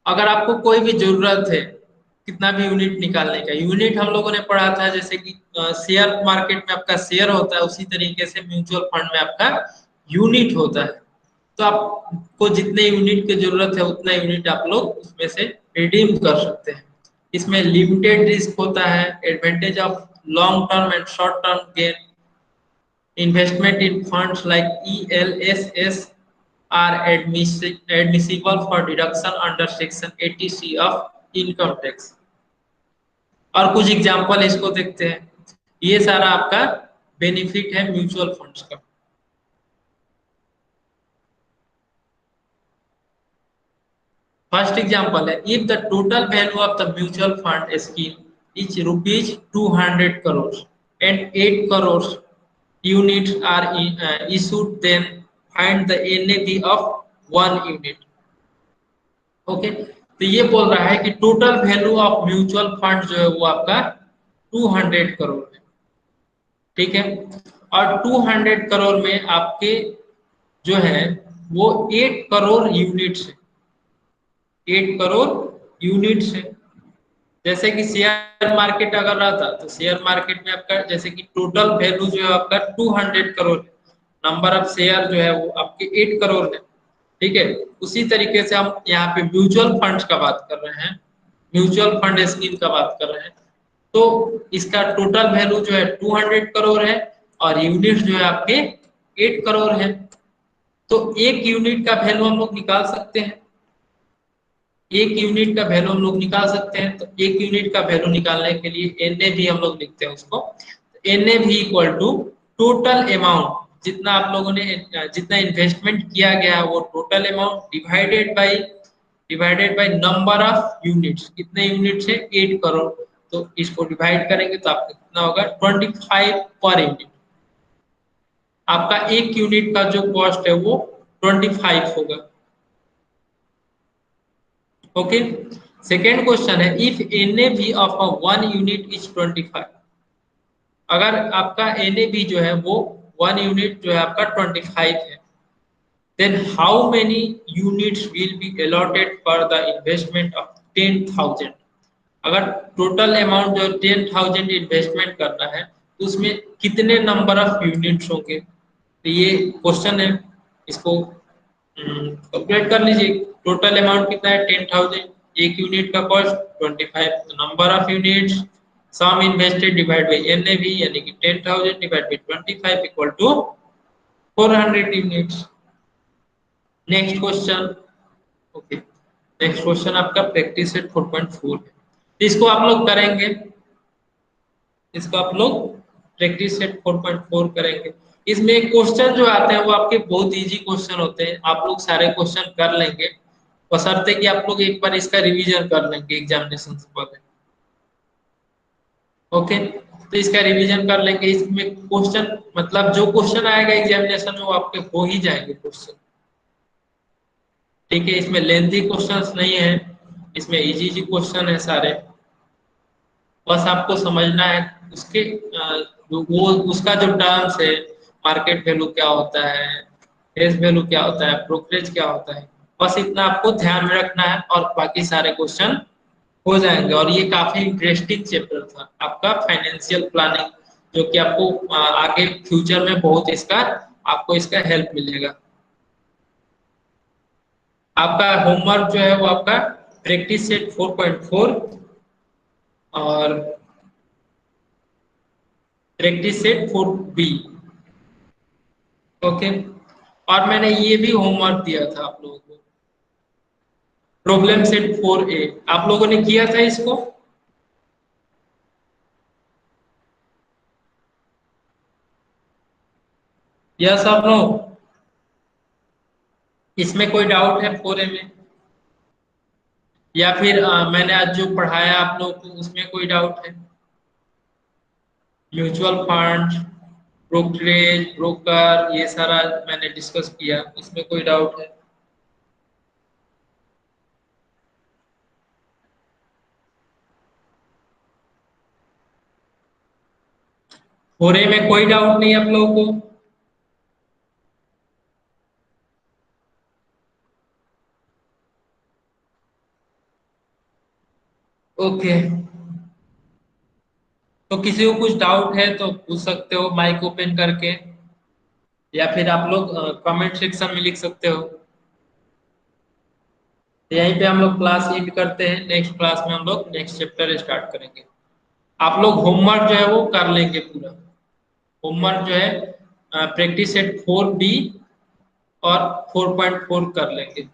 अगर आपको कोई भी जरूरत है कितना भी यूनिट निकालने का, यूनिट हम लोगों ने पढ़ा था जैसे कि शेयर मार्केट में आपका शेयर होता है, उसी तरीके से म्यूचुअल फंड में आपका यूनिट होता है। तो आपको जितने यूनिट की जरूरत है उतना यूनिट आप लोग उसमें से रिडीम कर सकते हैं। इसमें लिमिटेड रिस्क होता है, advantage of long term and short term gain, investment in funds like ELSS are admissible for deduction under section 80C of income tax। और कुछ एग्जांपल इसको देखते हैं। ये सारा आपका बेनिफिट है म्यूचुअल फंड्स का। फर्स्ट एग्जांपल है, if the total value of the mutual fund scheme is ₹200 crores and 8 crores units are issued, then find the NAV of 1 unit. Okay, तो ये बोल रहा है कि total value of mutual fund जो है वो आपका 200 करोड़ है। ठीक है, और 200 करोड़ में आपके जो है वो 8 करोड़ यूनिट्स है, 8 करोड़ यूनिट्स है। जैसे कि शेयर मार्केट अगर रहता तो शेयर मार्केट में आपका जैसे कि टोटल वैल्यू जो है आपका 200 करोड़ है, नंबर ऑफ शेयर जो है वो आपके 8 करोड़ है। ठीक है, उसी तरीके से हम यहाँ पे म्यूचुअल फंड्स का बात कर रहे हैं, म्यूचुअल फंड स्कीम का बात कर रहे हैं, तो इसका टोटल वैल्यू जो है 200 करोड़ है और यूनिट जो है आपके 8 करोड़ है। तो एक यूनिट का वैल्यू हम लोग निकाल सकते हैं, एक यूनिट का वैल्यू हम लोग निकाल सकते हैं। तो एक यूनिट का वैल्यू निकालने के लिए एनएवी हम लोग लिखते हैं उसको, NAV equal to total amount, जितना आप लोगों ने जितना इन्वेस्टमेंट किया गया है वो total amount divided by number of units, कितने यूनिट्स है 8 करोड़, तो इसको डिवाइड करेंगे तो आपका कितना होगा 25 पर यूनिट। आपका एक यूनिट का जो कॉस्ट है वो 25 होगा। ओके, सेकेंड क्वेश्चन है if NAV of a 1 unit is 25, अगर आपका एनएवी जो है वो 1 यूनिट जो है आपका 25 है, then how many units will be allotted for the investment of 10,000? अगर टोटल अमाउंट जो 10,000 इन्वेस्टमेंट करना है तो उसमें कितने नंबर ऑफ यूनिट्स होंगे? तो ये क्वेश्चन है, इसको कैलकुलेट कर लीजिए। टोटल अमाउंट कितना है 10,000, एक यूनिट का कॉस्ट 25, तो number of units sum invested divide by NAV यानी कि 10,000 divide by 25 equal to 400 units. Next question. Okay, next question आपका प्रैक्टिस सेट 4.4 है, इसको आप लोग करेंगे, इसको आप लोग प्रैक्टिस सेट 4.4 करेंगे। इसमें क्वेश्चन जो आते हैं वो आपके बहुत इजी क्वेश्चन होते हैं, आप लोग सारे क्वेश्चन कर लेंगे, बशर्ते कि आप लोग एक बार इसका रिवीजन कर लेंगे एग्जामिनेशन से पहले। ओके, तो इसका रिवीजन कर लेंगे, इसमें क्वेश्चन मतलब जो क्वेश्चन आएगा एग्जामिनेशन में वो आपके हो ही जाएंगे क्वेश्चन। ठीक है, इसमें लेंथी क्वेश्चंस नहीं है, इसमें इजी इजी क्वेश्चन है सारे, बस आपको समझना है उसके वो उसका जो टर्म्स है, मार्केट वैल्यू क्या होता है, फेस वैल्यू क्या होता है, ब्रोकरेज क्या होता है, बस इतना आपको ध्यान में रखना है और बाकी सारे क्वेश्चन हो जाएंगे। और ये काफी इंटरेस्टिंग चैप्टर था आपका फाइनेंशियल प्लानिंग, जो कि आपको आगे फ्यूचर में बहुत इसका आपको इसका हेल्प मिलेगा। आपका होमवर्क जो है वो आपका प्रैक्टिस सेट 4.4 और प्रैक्टिस सेट 4B। ओके, और मैंने ये भी होमवर्क दिया था आप लोगों को, प्रॉब्लम सेट 4A, आप लोगों ने किया था इसको? यस और नो? इसमें कोई डाउट है 4A में, या फिर मैंने आज जो पढ़ाया आप लोगों को उसमें कोई डाउट है? म्यूचुअल फंड, ब्रोकरेज, ब्रोकर, ये सारा मैंने डिस्कस किया, इसमें कोई डाउट है? फोरे में कोई डाउट नहीं आप लोगों को? ओके, तो किसी को कुछ डाउट है तो पूछ सकते हो माइक ओपन करके, या फिर आप लोग कमेंट सेक्शन में लिख सकते हो। तो यहीं पे हम लोग क्लास एंड करते हैं, नेक्स्ट क्लास में हम लोग नेक्स्ट चैप्टर स्टार्ट करेंगे। आप लोग होमवर्क जो है वो कर लेंगे पूरा, होमवर्क जो है प्रैक्टिस सेट 4B और 4.4 कर लेंगे।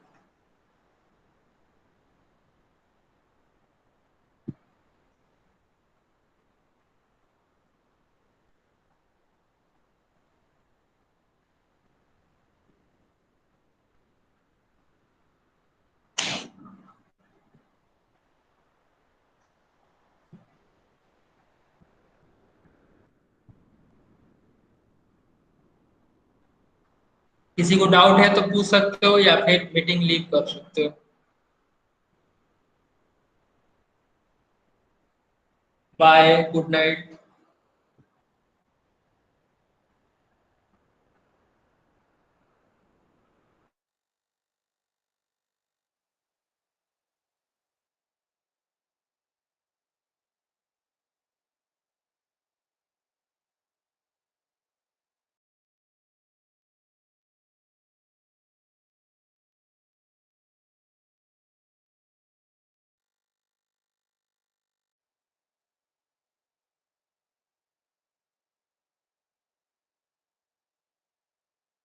किसी को डाउट है तो पूछ सकते हो या फिर मीटिंग लीव कर सकते हो। Bye, good night.